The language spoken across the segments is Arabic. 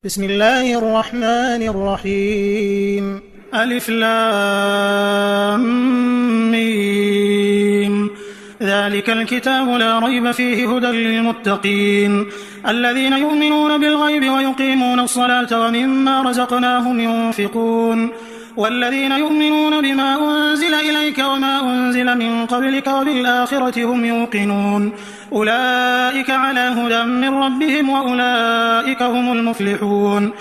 بسم الله الرحمن الرحيم. ألف لام ميم. ذلك الكتاب لا ريب فيه هدى للمتقين الذين يؤمنون بالغيب ويقيمون الصلاة ومما رزقناهم ينفقون والذين يؤمنون بما أنزل إليك وما أنزل من قبلك وبالآخرة هم يوقنون أولئك على هدى من ربهم وأولئك هم المفلحون.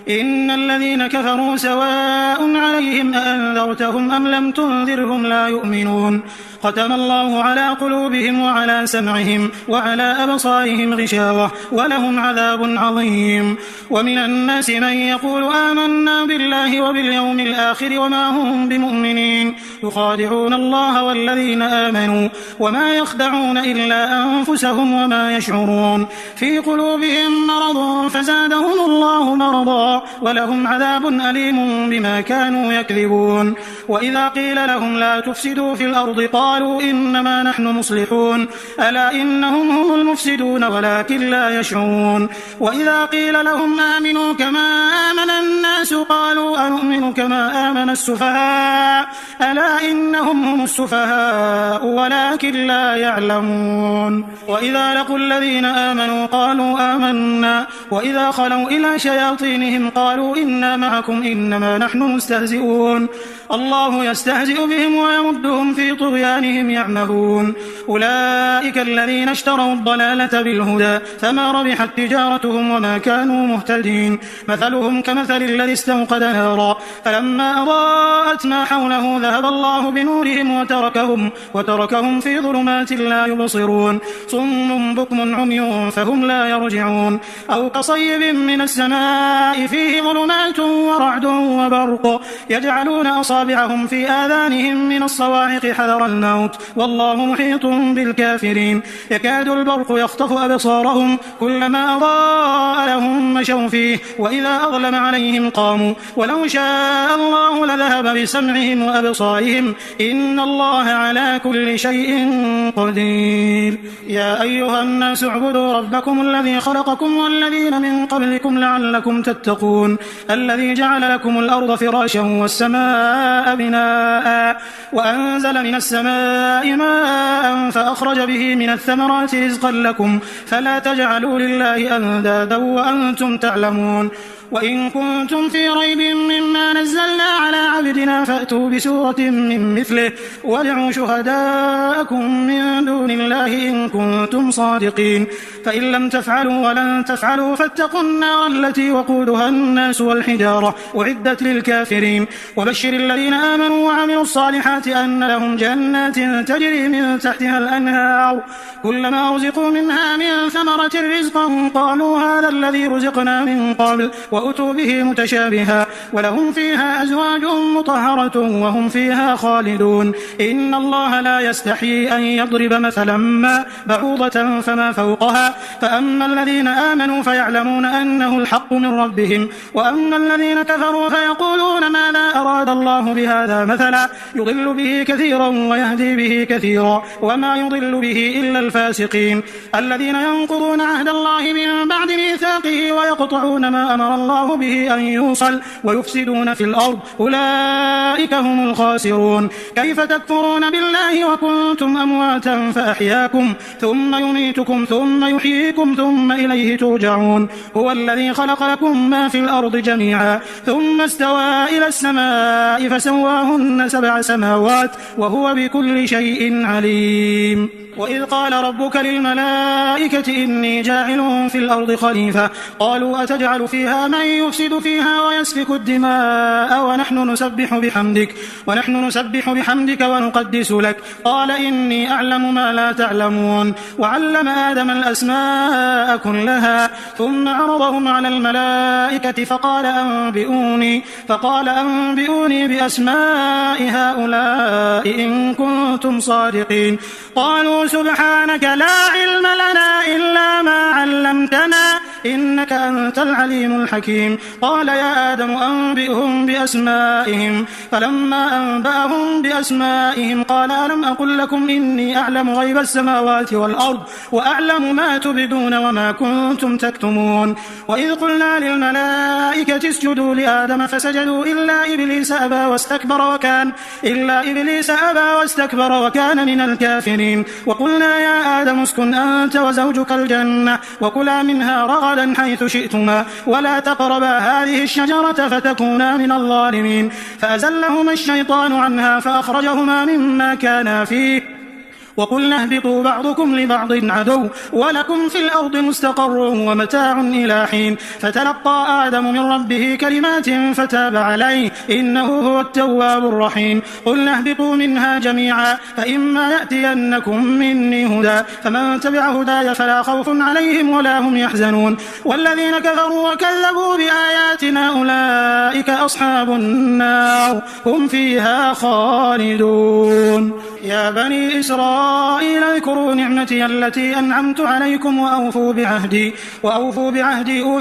إن الذين كفروا سواء عليهم أأنذرتهم أم لم تنذرهم لا يؤمنون ختم الله على قلوبهم وعلى سمعهم وعلى أبصارهم غشاوة ولهم عذاب عظيم. ومن الناس من يقول آمنا بالله وباليوم الآخر وما هم بمؤمنين يخادعون الله والذين آمنوا وما يخدعون إلا أنفسهم وما يشعرون في قلوبهم مرض فزادهم الله مرضا ولهم عذاب أليم بما كانوا يكذبون. وإذا قيل لهم لا تفسدوا في الأرض قالوا إنما نحن مصلحون ألا إنهم هم المفسدون ولكن لا يشعرون. وإذا قيل لهم آمنوا كما آمن الناس قالوا أنؤمن كما آمن السفهاء ألا إنهم هم السفهاء ولكن لا يعلمون. وإذا لقوا الذين آمنوا قالوا آمنا وإذا خلوا إلى شياطينهم قالوا إنا معكم إنما نحن مستهزئون الله يستهزئ بهم ويمدهم في طغيانهم يعمهون. أولئك الذين اشتروا الضلالة بالهدى فما ربحت تجارتهم وما كانوا مهتدين. مثلهم كمثل الذي استوقد نارا فلما أضاءت ما حوله ذهب الله بنورهم وتركهم في ظلمات لا يبصرون صم بكم عمي فهم لا يرجعون. أو كصيب من السماء فيه ظلمات ورعد وبرق يجعلون أصابعهم في آذانهم من الصواعق حذر الموت والله محيط بالكافرين. يكاد البرق يخطف أبصارهم كلما أضاء لهم مشوا فيه وإذا أظلم عليهم قاموا ولو شاء الله لذهب بسمعهم وأبصارهم إن الله على كل شيء قدير. يا أيها الناس اعبدوا ربكم الذي خلقكم والذين من قبلكم لعلكم تتقون الذي جعل لكم الأرض فراشا والسماء بناء وأنزل من السماء ماء فأخرج به من الثمرات رزقا لكم فلا تجعلوا لله أندادا وأنتم تعلمون. وإن كنتم في ريب مما نزلنا على عبدنا فأتوا بسورة من مثله وادعوا شهداءكم من دون الله إن كنتم صادقين فإن لم تفعلوا ولن تفعلوا فاتقوا النار التي وقودها الناس والحجارة أعدت للكافرين. وبشر الذين آمنوا وعملوا الصالحات أن لهم جنات تجري من تحتها الأنهار كلما رزقوا منها من ثمرة رزقا قالوا هذا الذي رزقنا من قبل وأتوا به متشابها ولهم فيها أزواج مطهرة وهم فيها خالدون. إن الله لا يستحيي أن يضرب مثلا ما بعوضة فما فوقها فأما الذين آمنوا فيعلمون أنه الحق من ربهم وأما الذين كفروا فيقولون ماذا أراد الله بهذا مثلا يضل به كثيرا ويهدي به كثيرا وما يضل به إلا الفاسقين الذين ينقضون عهد الله من بعد ميثاقه ويقطعون ما أمر الله به أن يوصل ويفسدون في الأرض أولئك هم الخاسرون. كيف تكفرون بالله وكنتم أمواتا فأحياكم ثم يميتكم ثم يحييكم ثم إليه ترجعون. هو الذي خلق لكم ما في الأرض جميعا ثم استوى إلى السماء فسواهن 7 سماوات وهو بكل شيء عليم. وإذ قال ربك للملائكة إني جاعل في الأرض خليفة قالوا أتجعل فيها من يفسد فيها ويسفك الدماء ونحن نسبح بحمدك ونقدس لك قال إني أعلم ما لا تعلمون. وعلم آدم الأسماء كلها ثم عرضهم على الملائكة فقال أنبئوني بأسماء هؤلاء إن كنتم صادقين. قالوا سبحانك لا علم لنا إلا ما علمتنا إنك أنت العليم الحكيم. قال يا آدم أنبئهم بأسمائهم. فلما أنبأهم بأسمائهم قال ألم أقل لكم إني أعلم غيب السماوات والأرض وأعلم ما تبدون وما كنتم تكتمون. وإذ قلنا للملائكة اسجدوا لآدم فسجدوا إلا إبليس أبى واستكبر وكان من الكافرين. وقلنا يا آدم اسكن أنت وزوجك الجنة وكلا منها رغدا حيث شئتما ولا تقربا هذه الشجرة فتكونا من الظالمين. فأزلهما الشيطان عنها فأخرجهما مما كانا فيه وقلنا اهبطوا بعضكم لبعض عدو ولكم في الأرض مستقر ومتاع إلى حين. فتلقى آدم من ربه كلمات فتاب عليه إنه هو التواب الرحيم. قلنا اهبطوا منها جميعا فإما يأتينكم مني هدى فمن تبع هداي فلا خوف عليهم ولا هم يحزنون. والذين كفروا وكذبوا بآياتنا أولئك أصحاب النار هم فيها خالدون. يا بني إسرائيل اذكروا نعمتي التي أنعمت عليكم وأوفوا بعهدي أوف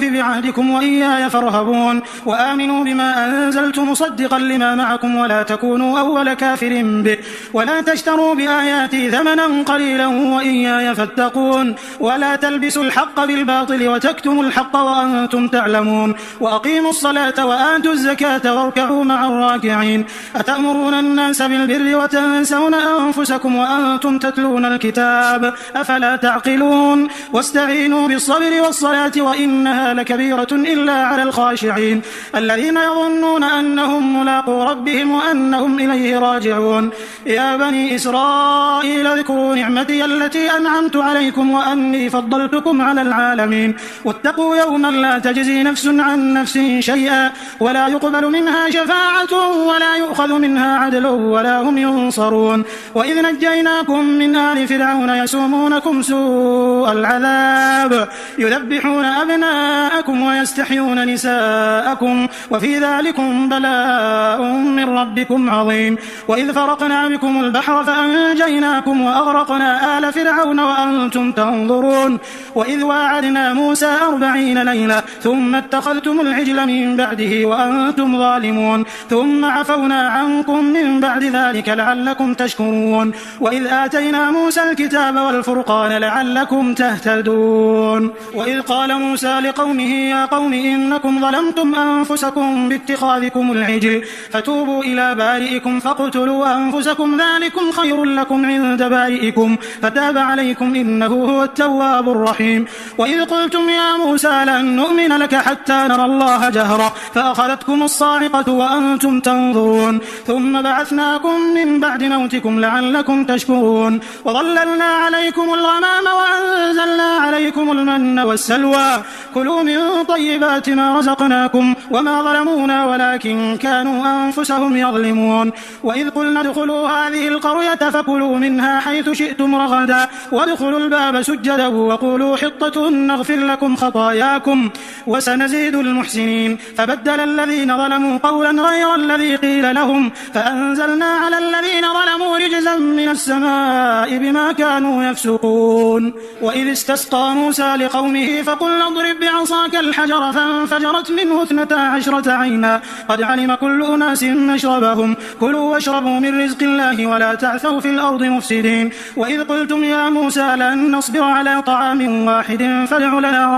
بعهدكم وإياي فارهبون. وآمنوا بما أنزلت مصدقا لما معكم ولا تكونوا أول كافر به ولا تشتروا بآياتي ثمنا قليلا وإياي فاتقون. ولا تلبسوا الحق بالباطل وتكتموا الحق وأنتم تعلمون. وأقيموا الصلاة وآتوا الزكاة واركعوا مع الراكعين. أتأمرون الناس بالبر وتنسون أنفسكم وأنتم تتلون الكتاب أفلا تعقلون. واستعينوا بالصبر والصلاة وإنها لكبيرة إلا على الخاشعين الذين يظنون أنهم ملاقو ربهم وأنهم إليه راجعون. يا بني إسرائيل اذكروا نعمتي التي أنعمت عليكم وأني فضلتكم على العالمين. واتقوا يوما لا تجزي نفس عن نفس شيئا ولا يقبل منها شفاعة ولا يؤخذ منها عدل ولا هم ينصرون. وإذ نجيناكم من آل فرعون يسومونكم سوء العذاب يذبحون أبناءكم ويستحيون نساءكم وفي ذلكم بلاء من ربكم عظيم. وإذ فرقنا بكم البحر فأنجيناكم وأغرقنا آل فرعون وأنتم تنظرون. وإذ واعدنا موسى 40 ليلة ثم اتخذتم العجل من بعده وأنتم ظالمون ثم عفونا عنكم من بعد ذلك لعلكم تشكرون. وإذ آتينا موسى الكتاب والفرقان لعلكم تهتدون. وإذ قال موسى لقومه يا قوم إنكم ظلمتم أنفسكم باتخاذكم العجل فتوبوا إلى بارئكم فاقتلوا أنفسكم ذلكم خير لكم عند بارئكم فتاب عليكم إنه هو التواب الرحيم. وإذ قلتم يا موسى لن نؤمن لك حتى نرى الله جهرة فأخذتكم الصاعقة وأنتم تنظرون ثم بعثناكم من بعد موتكم لعلكم تشكرون. وظللنا عليكم الغمام وأنزلنا عليكم المن والسلوى كلوا من طيبات ما رزقناكم وما ظلمونا ولكن كانوا أنفسهم يظلمون. وإذ قلنا ادخلوا هذه القرية فكلوا منها حيث شئتم رغدا وادخلوا الباب سجدا وقولوا حطة نغفر لكم خطاياكم وسنزيد المحسنين. فبدل الذين ظلموا قولا غير الذي قيل لهم فأنزلنا على الذين ظلموا رجزا من السماء بما كانوا يفسقون. وإذ استسقى موسى لقومه فقلنا اضرب بعصاك الحجر فانفجرت منه 12 عينا قد علم كل أناس مشربهم كلوا واشربوا من رزق الله ولا تعثوا في الأرض مفسدين. وإذ قلتم يا موسى لن نصبر على طعام واحد فادع لنا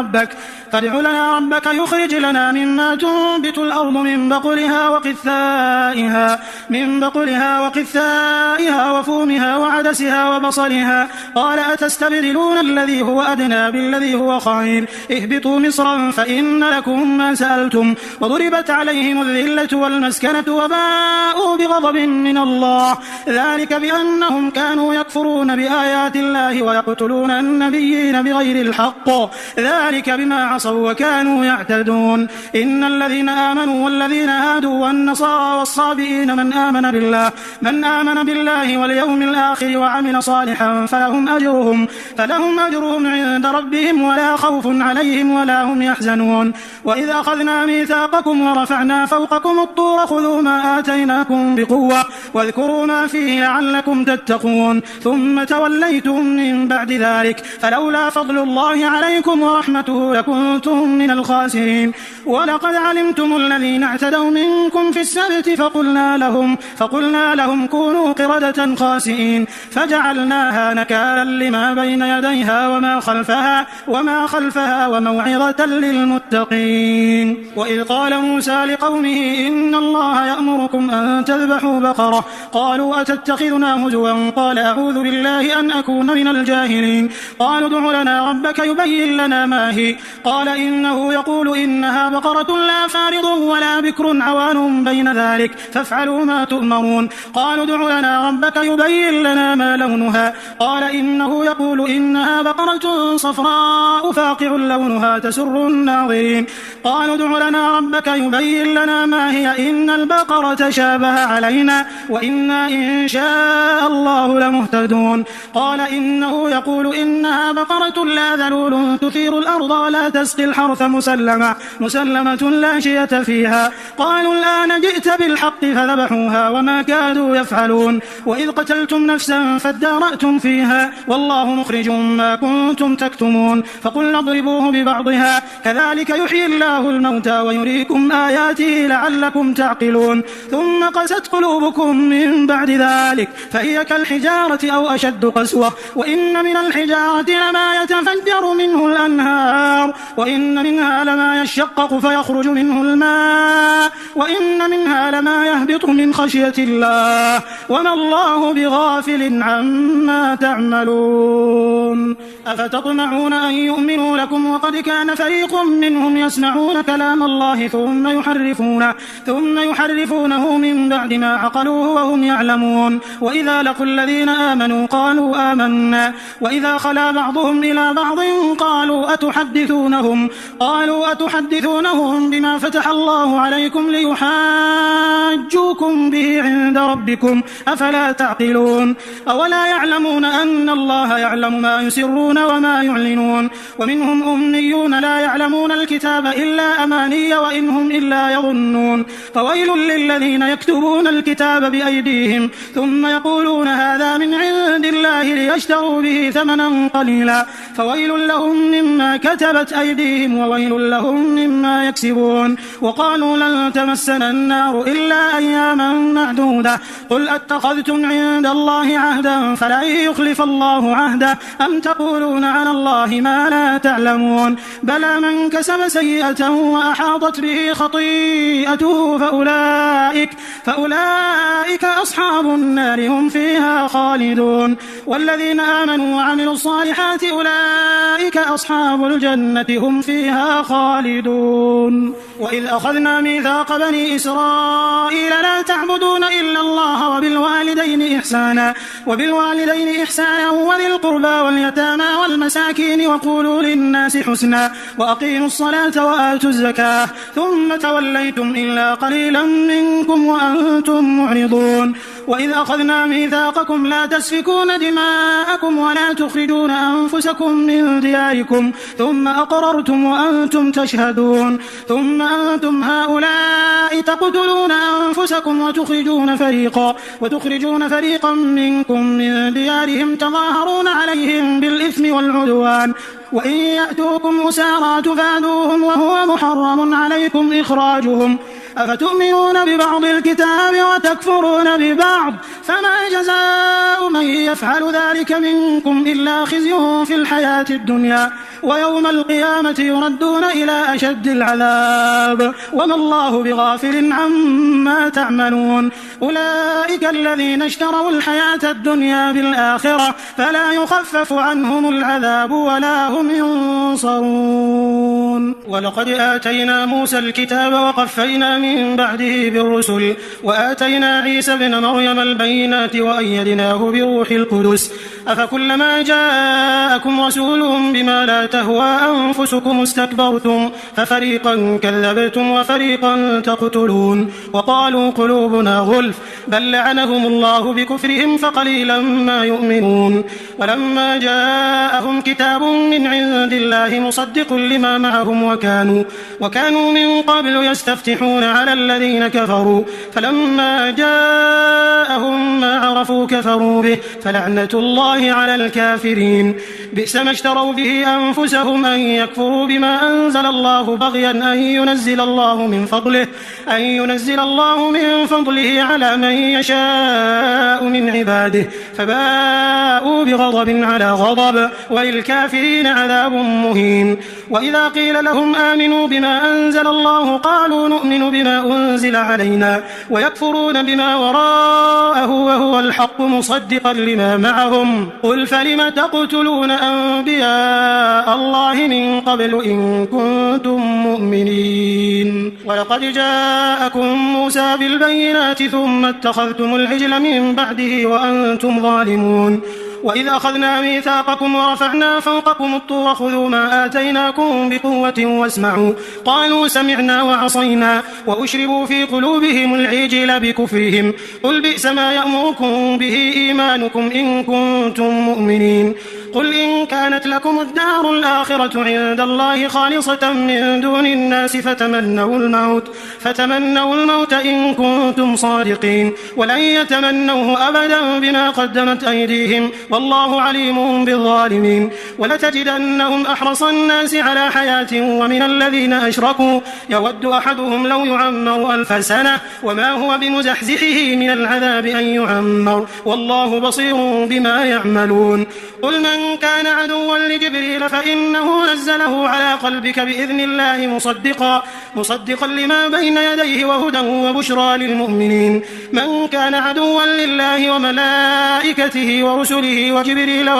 ربك يخرج لنا مما تنبت الأرض من بقلها وقثائها وفومها وعدسها وبصلها قال أتستبدلون الذي هو أدنى بالذي هو خير اهبطوا مصرا فإن لكم ما سألتم وضربت عليهم الذلة والمسكنة وباءوا بغضب من الله ذلك بأنهم كانوا يكفرون بآيات الله ويقتلون النبيين بغير الحق ذلك بما عصوا وكانوا يعتدون. إن الذين آمنوا والذين هادوا والنصارى والصابئين من آمن بالله واليوم الآخر وعمل صالحا فلهم أجرهم عند ربهم ولا خوف عليهم ولا هم يحزنون. وإذ أخذنا ميثاقكم ورفعنا فوقكم الطور خذوا ما آتيناكم بقوة واذكروا ما فيه لعلكم تتقون ثم توليتم من بعد ذلك فلولا فضل الله عليكم ورحمته لكنتم من الخاسرين. ولقد علمتم الذين اعتدوا منكم في السبت فقلنا لهم كونوا قردة خاسئين فجعلناها نكالا لما بين يديها وما خلفها وموعظة للمتقين. وإذ قال موسى لقومه إن الله يأمركم أن تذبحوا بقرة قالوا أتتخذنا هزوا قال أعوذ بالله أن أكون من الجاهلين. قالوا ادع لنا ربك يبين لنا ما هي قال إنه يقول إنها بقرة لا فارض ولا بكر عوان بين ذلك فافعلوا ما تؤمرون. قالوا ادع لنا ربك يبين لنا ما لونها قال إنه يقول إنها بقرة صفراء فاقع لونها تسر الناظرين. قالوا ادع لنا ربك يبين لنا ما هي إن البقرة شابه علينا وإنا إن شاء الله لمهتدون. قال إنه يقول إنها بقرة لا ذلول تثير الأرض ولا تسقي الحرث مسلمة لا شية فيها. قالوا الآن جئت بالحق فذبحوها وما كادوا يفعلون. وإذ قتلتم نفسا فادارأتم فيها والله مخرج ما كنتم تكتمون. فقلنا اضربوه ببعضها كذلك يحيي الله الموتى ويريكم آياته لعلكم تعقلون. ثم قست قلوبكم من بعد ذلك فهي كالحجارة أو أشد قسوة وإن من الحجارة لما يتفجر منه الأنهار وإن منها لما يشقق فيخرج منه الماء وإن منها لما يهبط من خشية الله وما الله بغافل عما تعملون. أفتطمعون أن يؤمنوا لكم وقد كان فريق منهم يسمعون كلام الله ثم يحرفونه من بعد ما عقلوه وهم يعلمون. وإذا لقوا الذين آمنوا قالوا آمنا وإذا خلا بعضهم إلى بعض قالوا أتحدثونهم بما فتح الله عليكم ليحاجوكم به عند ربكم أفلا تعقلون. أولا يعلمون أن الله يعلم ما يسرون وما يعلنون. ومنهم أميون لا يعلمون الكتاب إلا أماني وإن هم إلا يظنون. فويل للذين يكتبون الكتاب بأيديهم ثم يقولون هذا من عند الله ليشتروا به ثمنا قليلا فويل لهم مما كتبت أيديهم وويل لهم مما يكسبون. وقالوا لن تمسنا النار إلا أياما معدودة قل أتخذتم عند الله عهدا فلن يخلف الله عهده أم تقولون على الله ما لا تعلمون. بلى من كسب سيئة وأحاطت به خطيئته فأولئك أصحاب النار هم فيها خالدون. والذين آمنوا وعملوا الصالحات أولئك أصحاب الجنة هم فيها خالدون. وإذ أخذنا ميثاق بني إسرائيل لا تعبدون إلا الله وبالوالدين إحسانا وذي القربى واليتامى والمساكين وقولوا للناس حسنا وأقيموا الصلاة وآتوا الزكاة ثم توليتم إلا قليلا منكم وأنتم معرضون. وإذ أخذنا ميثاقكم لا تسفكون دماءكم ولا تخرجون أنفسكم من دياركم ثم أقررتم وأنتم تشهدون ثم أنتم هؤلاء تقتلون أنفسكم وتخرجون فريقا منكم من ديارهم تظاهرون عليهم بالإثم والعدوان وإن يأتوكم أسارى تفادوهم وهو محرم عليكم إخراجهم أفتؤمنون ببعض الكتاب وتكفرون ببعض فما جزاء من يفعل ذلك منكم إلا خزي في الحياة الدنيا ويوم القيامة يردون إلى أشد العذاب وما الله بغافل عما تعملون. أولئك الذين اشتروا الحياة الدنيا بالآخرة فلا يخفف عنهم العذاب ولا هم ينصرون. ولقد آتينا موسى الكتاب وقفينا من بعده بالرسل وآتينا عيسى ابن مريم البينات وأيدناه بروح القدس أفكلما جاءكم رسول بما لا تهوى أنفسكم استكبرتم ففريقا كذبتم وفريقا تقتلون وقالوا قلوبنا غلف بل لعنهم الله بكفرهم فقليلا ما يؤمنون ولما جاءهم كتاب من عند الله مصدق لما معهم وكانوا من قبل يستفتحون على الذين كفروا فلما جاءهم ما عرفوا كفروا به فلعنة الله على الكافرين بئس ما اشتروا به أنفسهم أن يكفروا بما أنزل الله بغيا أن ينزل الله من فضله على من يشاء من عباده فباءوا بغضب على غضب وللكافرين عذاب مهين وإذا قيل لهم آمنوا بما أنزل الله قالوا نؤمن بما أنزل علينا ويكفرون بما وراءه وهو الحق مصدقا لما معهم قل فلم تقتلون أنبياء الله من قبل إن كنتم مؤمنين ولقد جاءكم موسى بالبينات ثم اتخذتم العجل من بعده وأنتم ظالمون وإذ أخذنا ميثاقكم ورفعنا فوقكم الطور خذوا ما آتيناكم بقوة واسمعوا قالوا سمعنا وعصينا وأشربوا في قلوبهم العجل بكفرهم قل بئس ما يأمركم به إيمانكم إن كنتم مؤمنين قل إن كانت لكم الدار الآخرة عند الله خالصة من دون الناس فتمنوا الموت إن كنتم صادقين ولن يتمنوه أبدا بما قدمت أيديهم والله عليم بالظالمين ولتجدنهم أحرص الناس على حياة ومن الذين أشركوا يود أحدهم لو يعمر 1000 سنة وما هو بمزحزحه من العذاب أن يعمر والله بصير بما يعملون قل من كان عدوا لجبريل فإنه نزله على قلبك بإذن الله مصدقا لما بين يديه وهدى وبشرى للمؤمنين من كان عدوا لله وملائكته ورسله وجبريل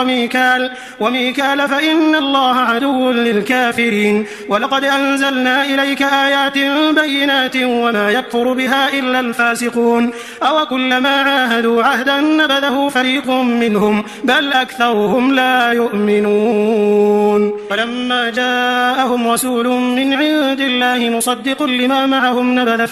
وميكال فإن الله عدو للكافرين ولقد أنزلنا إليك آيات بينات وما يكفر بها إلا الفاسقون أو كلما عاهدوا عهدا نبذه فريق منهم بل أكثرهم لا يؤمنون ولما جاءهم رسول من عند الله مصدق لما معهم نبذ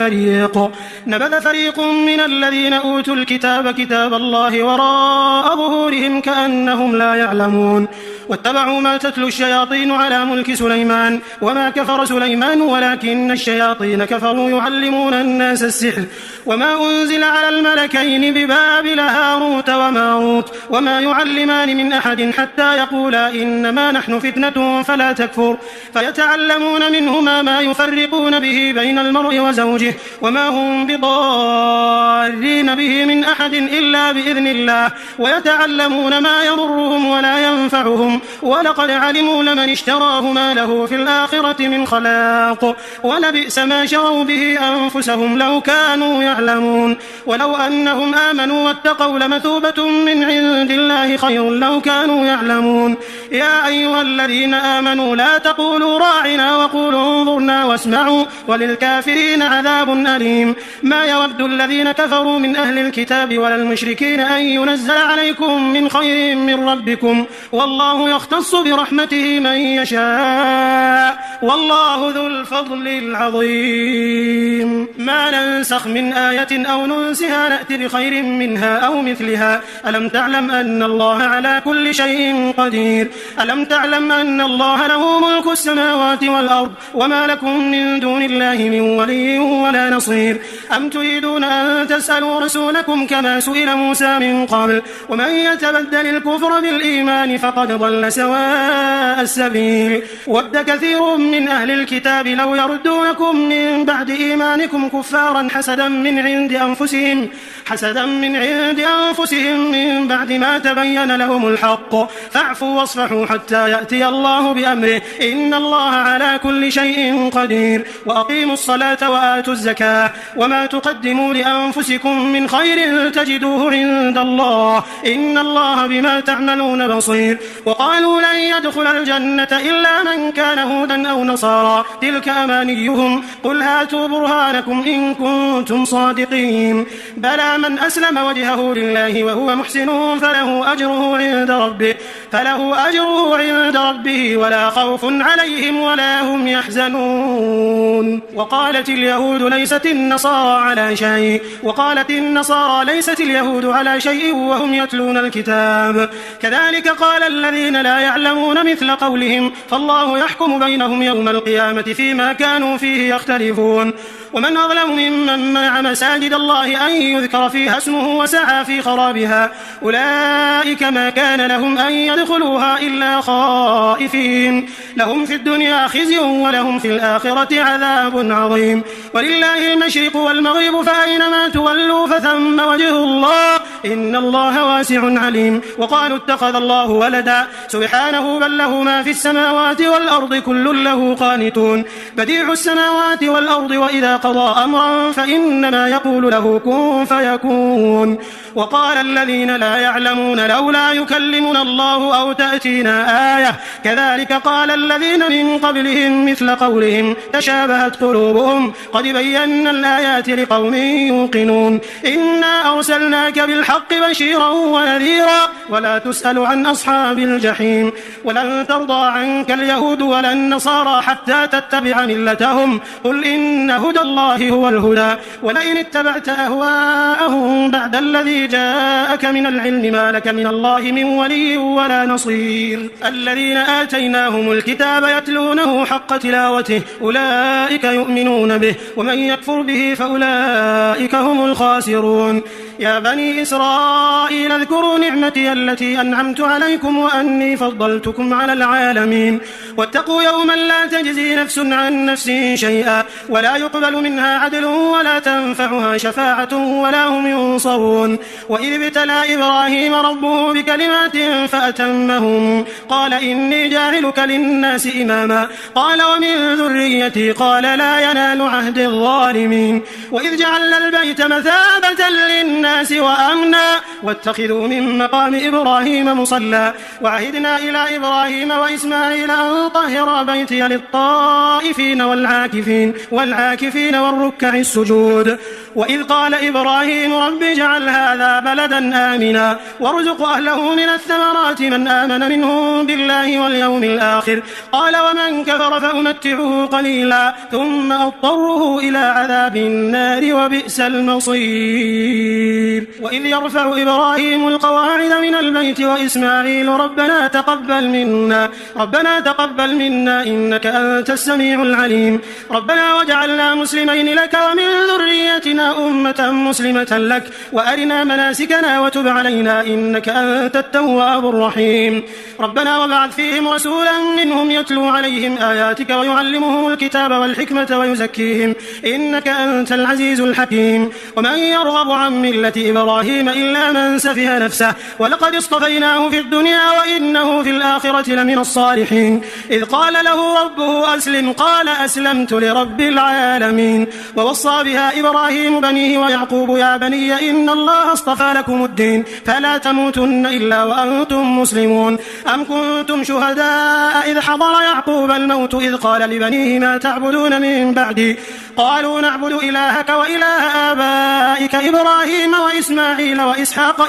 فريق من الذين أوتوا الكتاب كتاب الله وراء ظهورهم كأنهم لا يعلمون واتبعوا ما تتلو الشياطين على ملك سليمان وما كفر سليمان ولكن الشياطين كفروا يعلمون الناس السحر وما أنزل على الملكين ببابل هاروت وماروت وما يعلمان من أحد حتى يقولا إنما نحن فتنة فلا تكفر فيتعلمون منهما ما يفرقون به بين المرء وزوجه وما هم بضارين به من أحد إلا بإذن الله ويتعلمون ما يضرهم ولا ينفعهم ولقد علموا لمن اشتراه ما له في الآخرة من خلاق ولبئس ما شروا به أنفسهم لو كانوا يعلمون ولو أنهم آمنوا واتقوا لمثوبة من عند الله خير لو كانوا يعلمون يا أيها الذين آمنوا لا تقولوا راعنا وقولوا انظرنا واسمعوا وللكافرين عذاب أليم ما يود الذين كفروا من أهل الكتاب ولا المشركين أن ينزل عليكم من خير من ربكم والله يختص برحمته من يشاء والله ذو الفضل العظيم ما ننسخ من آية أو ننسها نأتي بخير منها أو مثلها ألم تعلم أن الله على كل شيء قدير ألم تعلم أن الله له ملك السماوات والأرض وما لكم من دون الله من ولي ولا نصير أم تريدون أن تسألوا رسولكم كما سئل موسى من قبل ومن يتبدل الكفر بالإيمان فقد ضل سواء السبيل ود كثير من أهل الكتاب لو يردونكم من بعد إيمانكم كفارا حسدا من عند أنفسهم من بعد ما تبين لهم الحق فاعفوا واصفحوا حتى يأتي الله بأمره إن الله على كل شيء قدير وأقيموا الصلاة وآتوا الزكاة وما تقدموا لأنفسكم من خير تجدوه عند الله إن الله بما تعملون بصير وقالوا لن يدخل الجنة إلا من كان هودا أو نصارى تلك أمانيهم قل هاتوا برهانكم إن كنتم صادقين بلى إلا من أسلم وجهه لله وهو محسن فله أجره عند ربه ولا خوف عليهم ولا هم يحزنون. وقالت اليهود ليست النصارى ليست اليهود على شيء وهم يتلون الكتاب كذلك قال الذين لا يعلمون مثل قولهم فالله يحكم بينهم يوم القيامة فيما كانوا فيه يختلفون. ومن أظلم ممن منع مساجد الله أن يذكر فيها اسمه وسعى في خرابها أولئك ما كان لهم أن يدخلوها إلا خائفين لهم في الدنيا خزي ولهم في الآخرة عذاب عظيم. ولله المشرق والمغرب فأينما تولوا فثم وجه الله إن الله واسع عليم. وقالوا اتخذ الله ولدا سبحانه بل له ما في السماوات والأرض كل له قانتون بديع السماوات والأرض وإذا قضى أمرا فإنما يقول له كن فيكون. وقال الذين لا يعلمون لولا يكلمنا الله أو تأتينا آية كذلك قال الذين من قبلهم مثل قولهم تشابهت قلوبهم قد بينا الآيات لقوم يوقنون. إنا أرسلناك بالحق بشيرا ونذيرا ولا تسأل عن أصحاب الجحيم. ولن ترضى عنك اليهود ولا النصارى حتى تتبع ملتهم قل إن هدى الله هو الهدى ولئن اتبعت أهواءهم بعد الذي جاءك من العلم ما لك من الله من ولي ولا نصير. الذين آتيناهم الكتاب يتلونه حق تلاوته أولئك يؤمنون به ومن يكفر به فأولئك هم الخاسرون. يا بني إسرائيل اذكروا نعمتي التي أنعمت عليكم وأني فضلتكم على العالمين واتقوا يوما لا تجزي نفس عن نفس شيئا ولا يقبل منها عدل ولا تنفعها شفاعة ولا هم ينصرون. وإذ ابتلى إبراهيم ربه بكلمات فأتمهم قال إني جاعلك للناس إماما قال ومن ذريتي قال لا ينال عهد الظالمين. وإذ جعلنا البيت مثابة للناس وأمنا واتخذوا من مقام إبراهيم مصلى وعهدنا إلى إبراهيم وإسماعيل أن طهر بيتي للطائفين والعاكفين والركع السجود. وإذ قال إبراهيم رب اجعل هذا بلدا آمنا وارزق أهله من الثمرات من آمن منهم بالله واليوم الآخر قال ومن كفر فأمتعه قليلا ثم أضطره إلى عذاب النار وبئس المصير. وإذ يرفع إبراهيم القواعد من البيت وإسماعيل ربنا تقبل منا إنك أنت السميع العليم ربنا وجعلنا مسلمين لك ومن ذريتنا أمة مسلمة لك وأرنا مناسكنا وتب علينا إنك أنت التواب الرحيم. ربنا وابعث فيهم رسولا منهم يتلو عليهم آياتك ويعلمهم الكتاب والحكمة ويزكيهم إنك أنت العزيز الحكيم. ومن يرغب عن ملة إبراهيم إلا من سفه نفسه ولقد اصطفيناه في الدنيا وإنه في الآخرة لمن الصالحين. إذ قال له ربه أسلم قال أسلمت لرب العالمين. ووصى بها إبراهيم بنيه ويعقوب يا بني إن الله اصطفى لكم الدين فلا تموتن إلا وأنتم مسلمون. أم كنتم شهداء إذ حضر يعقوب الموت إذ قال لبنيه ما تعبدون من بعدي قالوا نعبد إلهك وإله آبائك إبراهيم وإسماعيل وإسحاق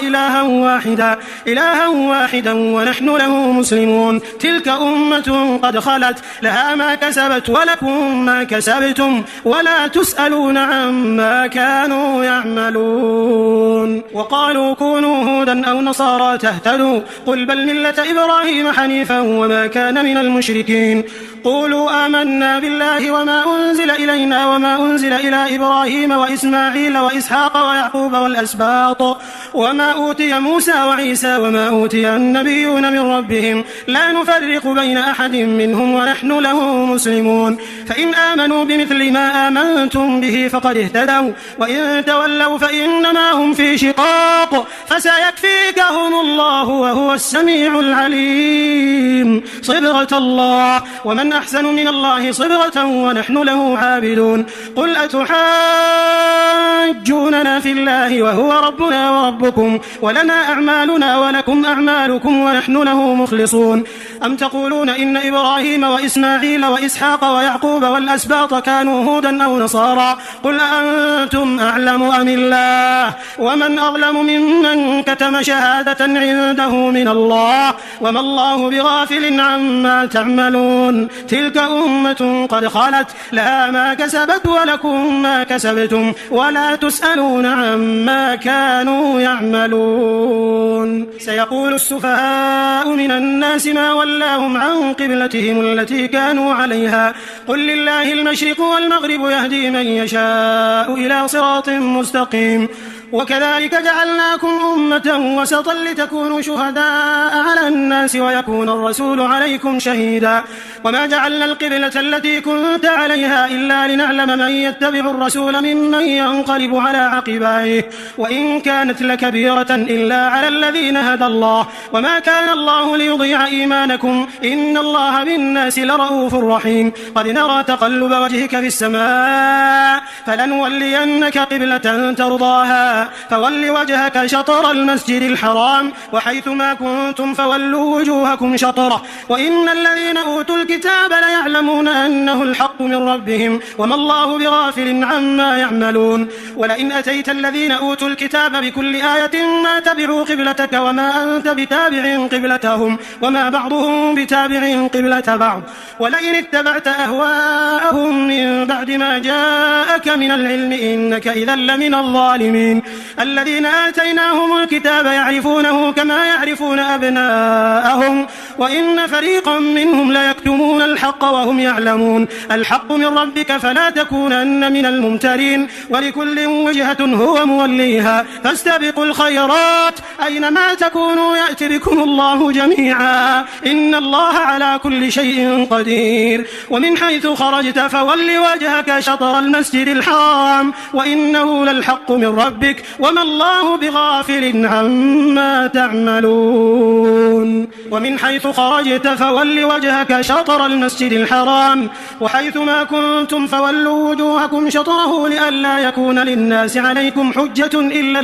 إلها واحدا ونحن له مسلمون. تلك أمة قد خلت لها ما كسبت ولكم ما كسبتم ولا تسألون عما كانوا يعملون. وقالوا كونوا هودا أو نصارى تهتدوا قل بل ملة إبراهيم حنيفا وما كان من المشركين. قولوا آمنا بالله وما أنزل إلينا وما أنزل إلى إبراهيم وإسماعيل وإسحاق ويعقوب والأسباط وما أوتي موسى وعيسى وما أوتي النبيون من ربهم لا نفرق بين أحد منهم ونحن له مسلمون. فإن آمنوا بمثل ما آمنتم به فقد اهتدوا وإن تولوا فإنما هم في شقاق فسيكفيكهم الله وهو السميع العليم. صبغة الله ومن أحسن من الله صبغة ونحن له عابدون. قل أتحاجوننا يحاجوننا في الله وهو ربنا وربكم ولنا أعمالنا ولكم أعمالكم ونحن له مخلصون أم تقولون إن إبراهيم وإسماعيل وإسحاق ويعقوب والأسباط كانوا هودا أو نصارى قل أنتم أعلم أم الله ومن أظلم ممن كتم شهادة عنده من الله وما الله بغافل عما تعملون تلك أمة قد خلت لها ما كسبت ولكم ما كسبتم ولا تسألون عما كانوا يعملون سيقول السفهاء من الناس ما ولاهم عن قبلتهم التي كانوا عليها قل لله المشرق والمغرب يهدي من يشاء إلى صراط مستقيم وكذلك جعلناكم أمة وسطا لتكونوا شهداء على الناس ويكون الرسول عليكم شهيدا وما جعلنا القبلة التي كنت عليها إلا لنعلم من يتبع الرسول ممن ينقلب على عقبيه وإن كانت لكبيرة إلا على الذين هدى الله وما كان الله ليضيع إيمانكم إن الله بالناس لرؤوف رحيم قد نرى تقلب وجهك في السماء فلنولينك قبلة ترضاها فول وجهك شطر المسجد الحرام وحيث ما كنتم فولوا وجوهكم شطره وإن الذين أوتوا الكتاب ليعلمون أنه الحق من ربهم وما الله بغافل عما يعملون ولئن أتيت الذين أوتوا الكتاب بكل آية ما تبعوا قبلتك وما أنت بتابع قبلتهم وما بعضهم بتابع قبلة بعض ولئن اتبعت أهواءهم من بعد ما جاءك من العلم إنك إذا لمن الظالمين الذين آتيناهم الكتاب يعرفونه كما يعرفون أبناءهم وإن فريقا منهم ليكتمون الحق وهم يعلمون الحق من ربك فلا تكونن من الممترين ولكل وجهة هو موليها فاستبقوا الخيرات أينما تكونوا يأتي بكم الله جميعا إن الله على كل شيء قدير ومن حيث خرجت فول وجهك شطر المسجد الحرام وإنه للحق من ربك وما الله بغافل عما تعملون ومن حيث خرجت فول وجهك شطر المسجد الحرام وحيث ما كنتم فولوا وجوهكم شطره لئلا يكون للناس عليكم حجة إلا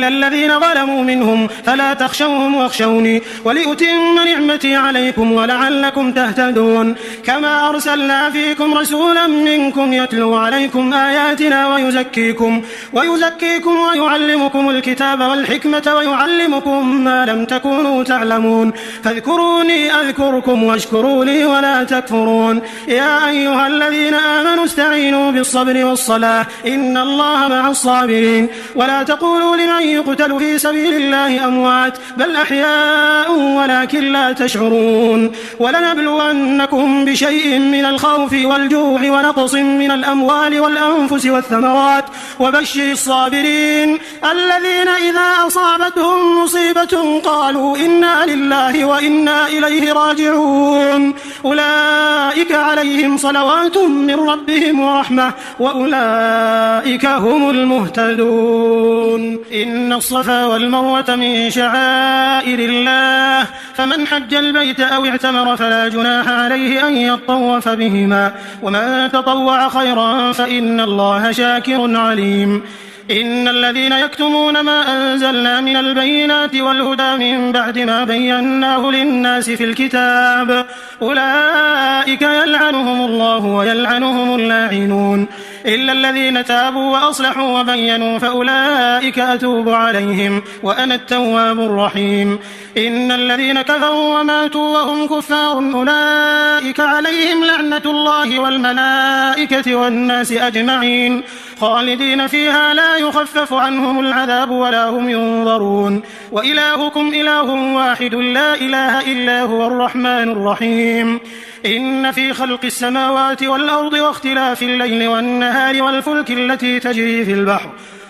الذين ظلموا منهم فلا تخشوهم واخشوني ولأتم نعمتي عليكم ولعلكم تهتدون كما أرسلنا فيكم رسولا منكم يتلو عليكم آياتنا ويزكيكم ويعلمكم الكتاب والحكمة ويعلمكم ما لم تكونوا تعلمون فاذكروني أذكركم واشكروا لي ولا تكفرون يا أيها الذين آمنوا استعينوا بالصبر والصلاة إن الله مع الصابرين ولا تقولوا لمن يقتل في سبيل الله أموات بل أحياء ولكن لا تشعرون ولنبلونكم بشيء من الخوف والجوع ونقص من الأموال والأنفس والثمرات وبشر الصابرين الذين إذا أصابتهم مصيبة قالوا إنا لله وإنا إليه راجعون أولئك عليهم صلوات من ربهم ورحمة وأولئك هم المهتدون إن الصفا والمروة من شعائر الله فمن حج البيت أو اعتمر فلا جناح عليه أن يطوف بهما ومن تطوع خيرا فإن الله شاكر عليم إن الذين يكتمون ما أنزلنا من البينات والهدى من بعد ما بيناه للناس في الكتاب أولئك يلعنهم الله ويلعنهم اللاعنون إلا الذين تابوا وأصلحوا وبينوا فأولئك أتوب عليهم وأنا التواب الرحيم إن الذين كفروا وماتوا وهم كفار أولئك عليهم لعنة الله والملائكة والناس أجمعين خالدين فيها لا يخفف عنهم العذاب ولا هم ينظرون وإلهكم إله واحد لا إله إلا هو الرحمن الرحيم إن في خلق السماوات والأرض واختلاف الليل والنهار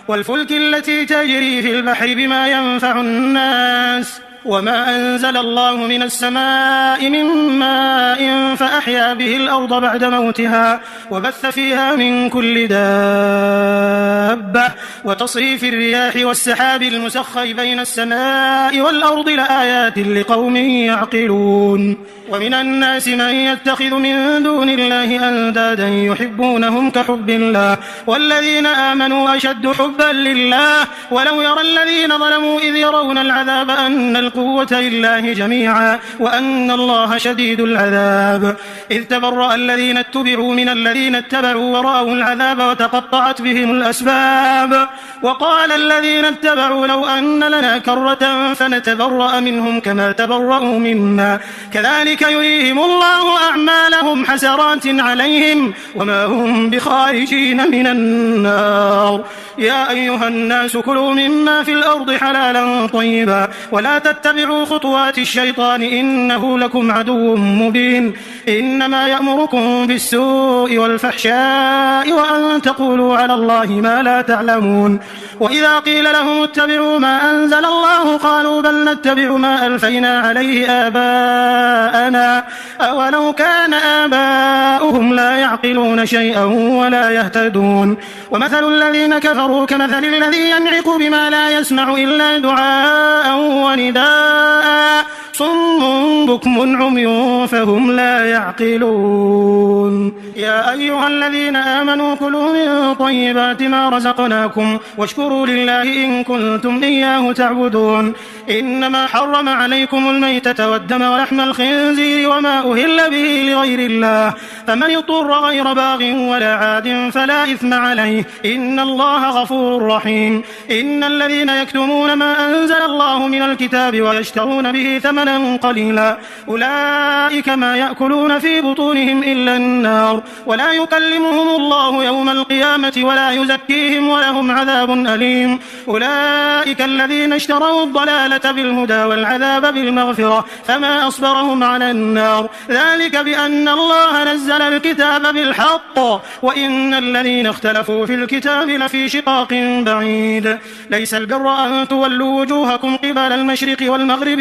والفلك التي تجري في البحر بما ينفع الناس وما أنزل الله من السماء من ماء فأحيا به الأرض بعد موتها وبث فيها من كل دابة وتصريف الرياح والسحاب المسخر بين السماء والأرض لآيات لقوم يعقلون ومن الناس من يتخذ من دون الله أندادا يحبونهم كحب الله والذين آمنوا أشد حبا لله ولو يرى الذين ظلموا إذ يرون العذاب أن القوة لله جميعا وأن الله شديد العذاب إذ تبرأ الذين اتبعوا من الذين اتبعوا ورأوا العذاب وتقطعت بهم الأسباب وقال الذين اتبعوا لو أن لنا كرة فنتبرأ منهم كما تبرأوا منا كذلك يريهم الله أعمالهم حسرات عليهم وما هم بخارجين من النار يا أيها الناس كلوا مما في الأرض حلالا طيبا ولا تتبعوا خطوات الشيطان إنه لكم عدو مبين إنما يأمركم بالسوء والفحشاء وأن تقولوا على الله ما لا تعلمون وإذا قيل لهم اتبعوا ما أنزل الله قالوا بل نتبع ما ألفينا عليه آباءنا أولو كان آباؤهم لا يعقلون شيئا ولا يهتدون ومثل الذين كفروا كمثل الذي ينعق بما لا يسمع إلا دعاء ونداء صم بكم عمي فهم لا يعقلون يا أيها الذين آمنوا كلوا من طيبات ما رزقناكم واشكروا لله إن كنتم إياه تعبدون إنما حرم عليكم الميتة والدم ولحم الخنزير وما أهل به لغير الله فمن اضطر غير باغ ولا عاد فلا إثم عليه إن الله غفور رحيم إن الذين يكتمون ما أنزل الله من الكتاب ويشترون به ثمنا قليلا أولئك ما يأكلون في بطونهم إلا النار ولا يكلمهم الله يوم القيامة ولا يزكيهم ولهم عذاب أليم أولئك الذين اشتروا الضلالة بالهدى والعذاب بالمغفرة فما أصبرهم على النار ذلك بأن الله نزل الكتاب بالحق وإن الذين اختلفوا في الكتاب لفي شقاق بعيد ليس البر أن تولوا وجوهكم قبل المشرق والمغرب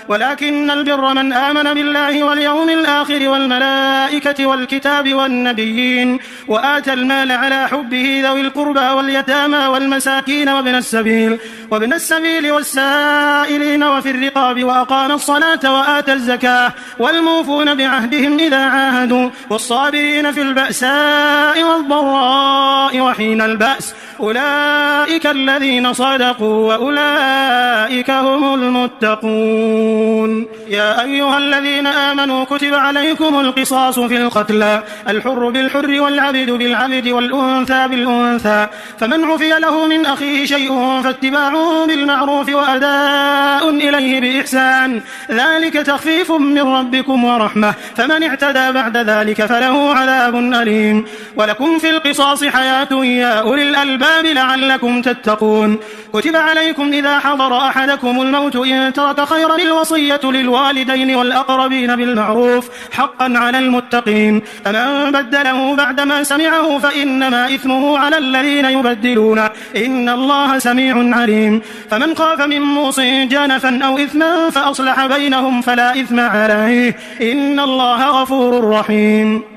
ولكن البر من آمن بالله واليوم الآخر والملائكة والكتاب والنبيين وآتى المال على حبه ذوي القربى واليتامى والمساكين وابن السبيل والسائلين وفي الرقاب وأقام الصلاة وآتى الزكاة والموفون بعهدهم إذا عاهدوا والصابرين في البأساء والضراء وحين البأس أولئك الذين صدقوا وأولئك هم المتقون يا أيها الذين آمنوا كتب عليكم القصاص في القتلى الحر بالحر والعبد بالعبد والأنثى بالأنثى فمن عفي له من أخيه شيء فاتباع بالمعروف وأداء إليه بإحسان ذلك تخفيف من ربكم ورحمة فمن اعتدى بعد ذلك فله عذاب أليم ولكم في القصاص حياة يا أولي الألباب لعلكم تتقون كتب عليكم إذا حضر أحدكم الموت إن ترك خيرا الوصية للوالدين والأقربين بالمعروف حقا على المتقين فمن بدله بعدما سمعه فإنما إثمه على الذين يبدلونه إن الله سميع عليم فمن خاف من موص جنفا أو إثما فأصلح بينهم فلا إثم عليه إن الله غفور رحيم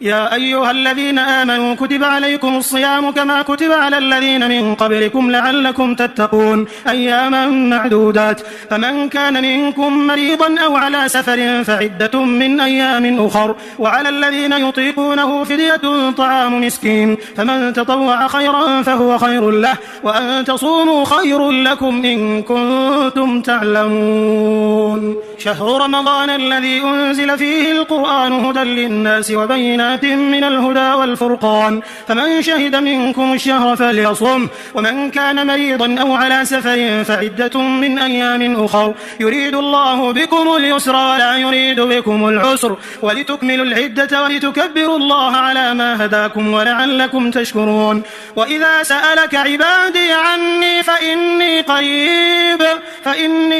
يا أيها الذين آمنوا كتب عليكم الصيام كما كتب على الذين من قبلكم لعلكم تتقون أياما معدودات فمن كان منكم مريضا أو على سفر فعدة من أيام أخر وعلى الذين يطيقونه فدية طعام مسكين فمن تطوع خيرا فهو خير له وأن تصوموا خير لكم إن كنتم تعلمون شهر رمضان الذي أنزل فيه القرآن هدى للناس وبينات من الهدى والفرقان فمن شهد منكم الشهر فليصم ومن كان مريضا أو على سفر فعدة من أيام أخر يريد الله بكم اليسر ولا يريد بكم العسر ولتكملوا العدة ولتكبروا الله على ما هداكم ولعلكم تشكرون وإذا سألك عبادي عني فإني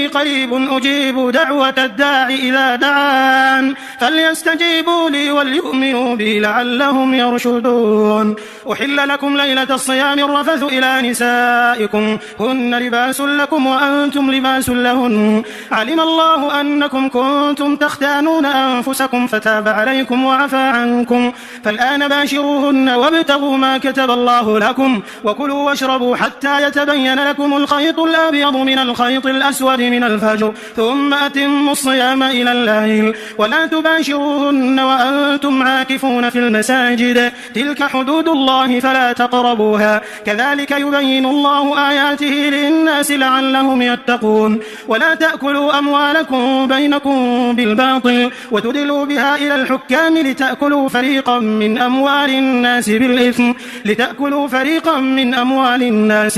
قريب أجيب دعوة الداع إذا دعان فليستجيبوا لي وليؤمنوا به لعلهم يرشدون. أحل لكم ليلة الصيام الرفث إلى نسائكم هن لباس لكم وأنتم لباس لهن علم الله أنكم كنتم تختانون أنفسكم فتاب عليكم وعفى عنكم فالآن باشروهن وابتغوا ما كتب الله لكم وكلوا واشربوا حتى يتبين لكم الخيط الأبيض من الخيط الأسود من الفجر ثم أتموا الصيام إلى الليل ولا تباشروهن وأنتم عاكفون في المساجد تلك حدود الله فلا تقربوها كذلك يبين الله آياته للناس لعلهم يتقون. ولا تأكلوا أموالكم بينكم بالباطل وتدلوا بها إلى الحكام لتأكلوا فريقا من أموال الناس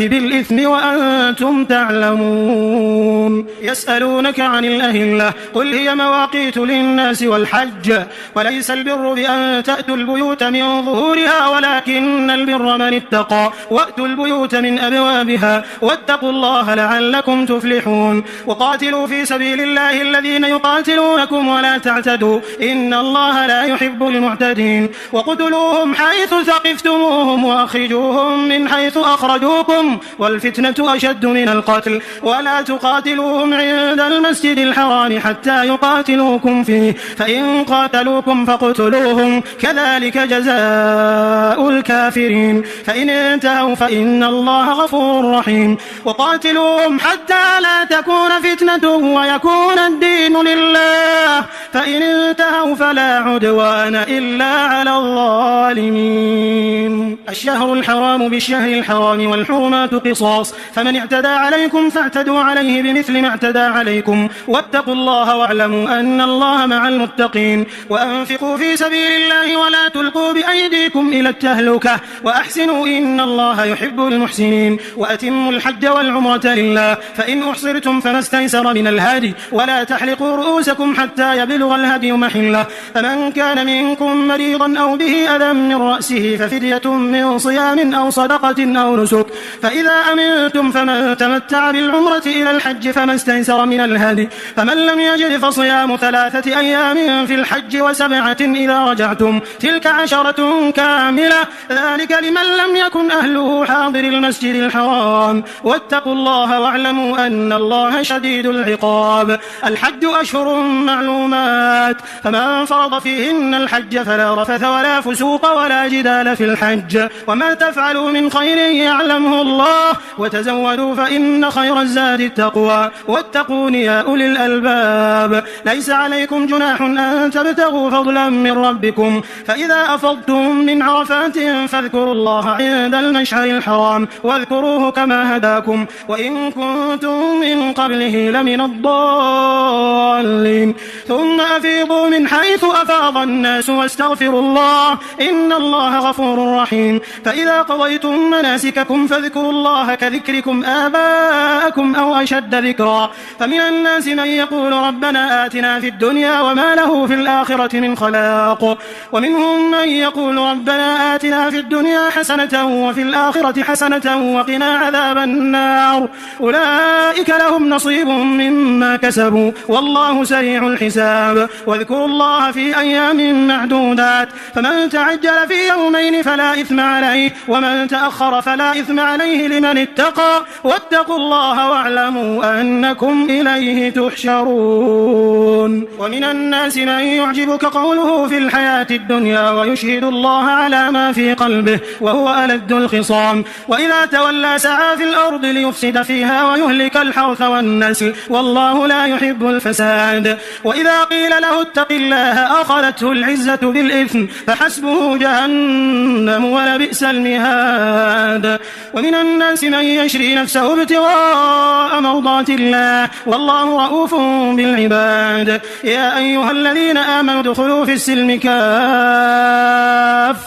بالإثم وأنتم تعلمون. يسألونك عن الأهلة قل هي مواقيت للناس والحج وليس البر بأن تأتوا البيوت من ظهورها ولكن البر من اتقى وأتوا البيوت من أبوابها واتقوا الله لعلكم تفلحون. وقاتلوا في سبيل الله الذين يقاتلونكم ولا تعتدوا إن الله لا يحب المعتدين. وقتلوهم حيث ثقفتموهم وأخرجوهم من حيث أخرجوكم والفتنة أشد من القتل ولا تقاتلوهم عند المسجد الحرام حتى يقاتلوكم فيه فإن قاتلوكم فاقتلوهم كذلك جزاء الكافرين فإن انتهوا فإن الله غفور رحيم. وقاتلوهم حتى لا تكون فتنة ويكون الدين لله فإن انتهوا فلا عدوان إلا على الظالمين. الشهر الحرام بالشهر الحرام والحرمات قصاص فمن اعتدى عليكم فاعتدوا عليه بمثل ما اعتدى عليكم واتقوا الله واعلموا أن الله مع المتقين. وأنفقوا في سبيل الله ولا تلقوا بأيديكم إلى التهلكة وأحسنوا إن الله يحب المحسنين. وأتموا الحج والعمرة لله فإن أحصرتم فما استيسر من الهدي ولا تحلقوا رؤوسكم حتى يبلغ الهدي محله فمن كان منكم مريضا أو به أذى من رأسه ففدية من صيام أو صدقة أو نسك فإذا أمنتم فمن تمتع بالعمرة إلى الحج فما استيسر من الهدي فمن لم يجد فصيام 3 أيام في الحج و7 إذا رجعتم تلك 10 كاملة ذلك لمن لم يكن أهله حاضر المسجد الحرام واتقوا الله واعلموا أن الله شديد العقاب. الحج أشهر معلومات فمن فرض فيهن الحج فلا رفث ولا فسوق ولا جدال في الحج وما تفعلوا من خير يعلمه الله وتزودوا فإن خير الزاد التقوى واتقون يا أولي الألباب. ليس عليكم جناح أن تبتغوا فضلا من ربكم فإذا أفضتم من عرفات فاذكروا الله عند المشعر الحرام واذكروه كما هداكم وإن كنتم من قبله لمن الضالين ثم أفيضوا من حيث أفاض الناس واستغفروا الله إن الله غفور رحيم. فإذا قضيتم مناسككم فاذكروا الله كذكركم آباءكم أو أشد ذكرا فمن الناس من يقول ربنا آتنا في الدنيا وما له في الآخرة من خلاق ومنهم من يقول ربنا آتنا في الدنيا حسنة وفي الآخرة حسنة وقنا عذاب النار أولئك لهم نصيب مما كسبوا والله سريع الحساب. واذكروا الله في أيام معدودات فمن تعجل في يومين فلا إثم عليه ومن تأخر فلا إثم عليه لمن اتقى واتقوا الله واعلموا أنكم إليه تحشرون. ومن الناس من يعجبك قوله في الحياة الدنيا ويشهد الله على ما في قلبه وهو ألد الخصام وإذا تولى سعى في الأرض ليفسد فيها ويهلك الحرث والنسل والله لا يحب الفساد. وإذا قيل له اتق الله أخذته العزة بالإثم فحسبه جهنم ولبئس المهاد. ومن الناس من يشري نفسه ابتغاء مرضات الله والله رؤوف بالعباد. يا أيها الذين آمنوا ادخلوا في السلم كافة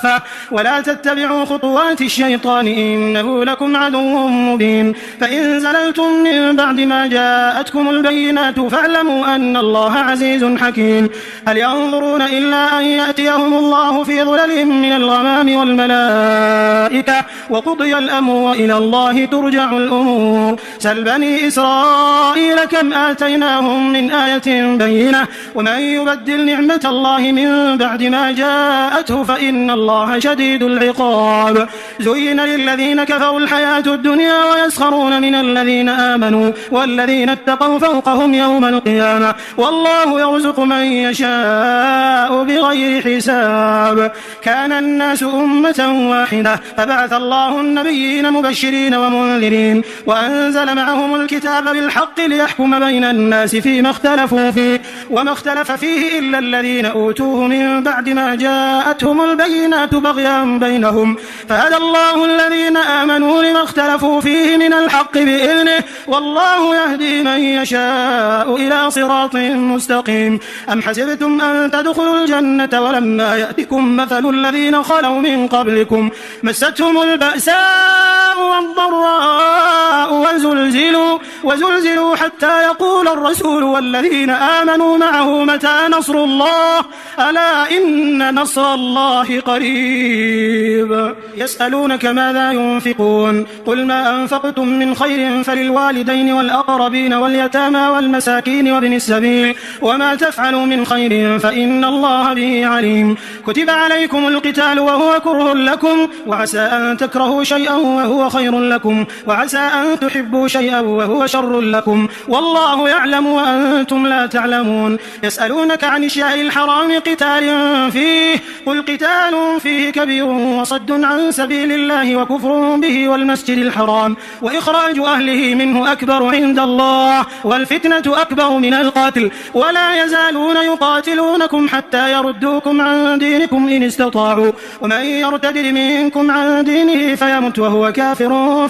كافة ولا تتبعوا خطوات الشيطان إنه لكم عدو مبين فإن زللتم من بعد ما جاءتكم البينات فاعلموا أن الله عزيز حكيم هل ينظرون إلا أن يأتيهم الله في ظلل من الغمام والملائكة وقضي الأمر وإلى الله ترجع الأمور سل بني إسرائيل كم آتيناهم من آية بينة ومن يبدل نعمة الله من بعد ما جاءته فإن الله شديد العقاب زين للذين كفروا الحياة الدنيا ويسخرون من الذين آمنوا والذين اتقوا فوقهم يوم القيامة والله يرزق من يشاء بغير حساب كان الناس أمة واحدة فبعث الله النبيين مبشرين ومنذرين وأنزل معهم الكتاب بالحق ليحكم بين الناس فيما اختلفوا فيه وما اختلف فيه إلا الذين أوتوه من بعد ما جاءتهم البينات بغيا بينهم فهدى الله الذين آمنوا لما اختلفوا فيه من الحق بإذنه والله يهدي من يشاء إلى صراط مستقيم أم حسبتم أن تدخلوا الجنة ولما يأتكم مثل الذين خلوا من قبلكم مستهم البأساء والضراء وزلزلوا حتى يقول الرسول والذين آمنوا معه متى نصر الله ألا إن نصر الله قريب يسألونك ماذا ينفقون قل ما أنفقتم من خير فللوالدين والأقربين واليتامى والمساكين وابن السبيل وما تفعلوا من خير فإن الله به عليم كتب عليكم القتال وهو كره لكم وعسى أن تكرهوا شيئا وهو خير لكم وعسى أن تحبوا شيئا وهو شر لكم والله يعلم وأنتم لا تعلمون يسألونك عن الشهر الحرام قتال فيه قل قتال فيه كبير وصد عن سبيل الله وكفر به والمسجد الحرام وإخراج أهله منه أكبر عند الله والفتنة أكبر من القتل ولا يزالون يقاتلونكم حتى يردوكم عن دينكم إن استطاعوا ومن يرتد منكم عن دينه فيمت وهو كافر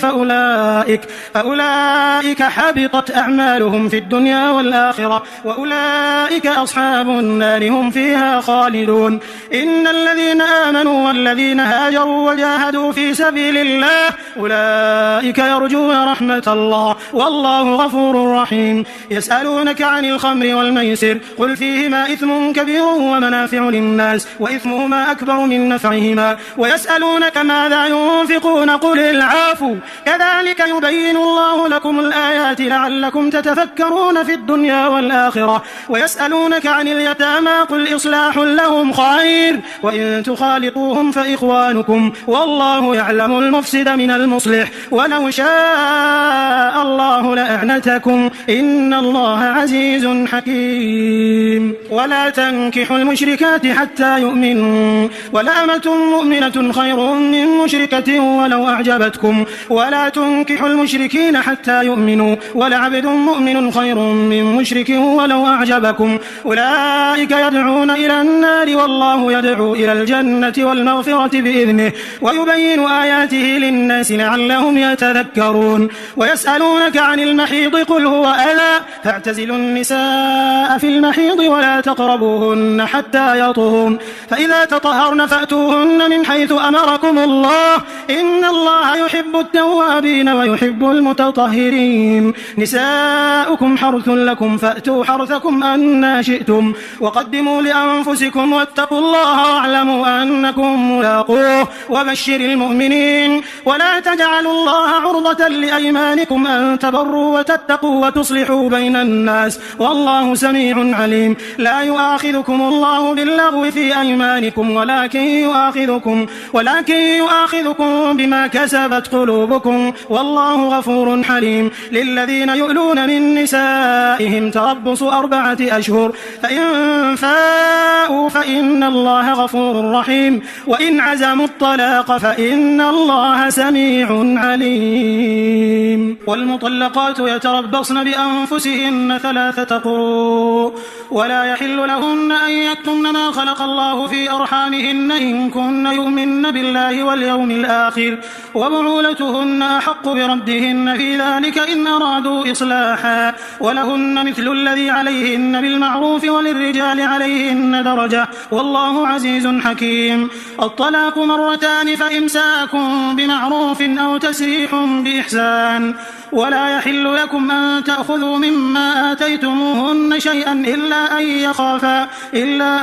فأولئك حبطت أعمالهم في الدنيا والآخرة وأولئك أصحاب النار هم فيها خالدون إن الذين آمنوا والذين هاجروا وجاهدوا في سبيل الله أولئك يرجون رحمة الله والله غفور رحيم يسألونك عن الخمر والميسر قل فيهما إثم كبير ومنافع للناس وإثمهما أكبر من نفعهما ويسألونك ماذا ينفقون قل العفو كذلك يبين الله لكم الآيات لعلكم تتفكرون في الدنيا والآخرة ويسألونك عن اليتامى قل إصلاح لهم خير وإن تخالطوهم فإخوانكم والله يعلم المفسد من المصلح ولو شاء الله لأعنتكم إن الله عزيز حكيم ولا تنكحوا المشركات حتى يؤمنوا ولأمة مؤمنة خير من مشركة ولو أعجبتكم ولا تنكحوا المشركين حتى يؤمنوا ولعبد مؤمن خير من مشرك ولو أعجبكم أولئك يدعون إلى النار والله يدعو إلى الجنة والمغفرة بإذنه ويبين آياته للناس لعلهم يتذكرون ويسألونك عن المحيض قل هو أذى فاعتزلوا النساء في المحيض ولا تقربوهن حتى يطهرن فإذا تطهرن فأتوهن من حيث أمركم الله إن الله يحب التوابين ويحب المتطهرين نساؤكم حرث لكم فأتوا حرثكم أنى شئتم وقدموا لأنفسكم واتقوا الله واعلموا أنكم ملاقوه وبشر المؤمنين ولا تجعلوا الله عرضة لأيمانكم أن تبروا وتتقوا وتصلحوا بين الناس والله سميع عليم لا يؤاخذكم الله باللغو في أيمانكم ولكن يؤاخذكم بما كسبت قلوبكم والله غفور حليم للذين يؤلون من نسائهم تربص 4 أشهر فإن فاءوا فإن الله غفور رحيم وإن عزموا الطلاق فإن الله سميع سميع عليم. والمطلقات يتربصن بأنفسهن 3 قروء ولا يحل لهن أن يكتمن ما خلق الله في أرحامهن إن كن يؤمن بالله واليوم الآخر وبعولتهن أحق بردهن في ذلك إن أرادوا إصلاحا ولهن مثل الذي عليهن بالمعروف وللرجال عليهن درجة والله عزيز حكيم. الطلاق مرتان فإمساك بمعروف أو تسريح بإحسان ولا يحل لكم أن تأخذوا مما آتيتموهن شيئا إلا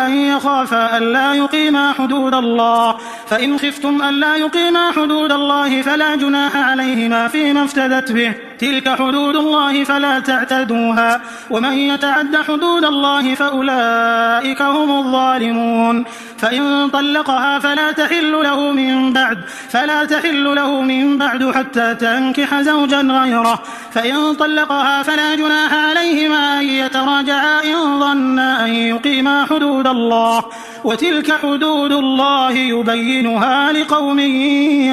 أن يخافا ألا يقيما حدود الله فإن خفتم ألا يقيما حدود الله فلا جناح عليهما فيما افتدت به تلك حدود الله فلا تعتدوها ومن يتعد حدود الله فأولئك هم الظالمون. فإن طلقها فلا تحل له من بعد حتى تنكح زوجا غيره فإن طلقها فلا جناح عليهما أن يتراجعا إن ظنا أن يقيما حدود الله وتلك حدود الله يبينها لقوم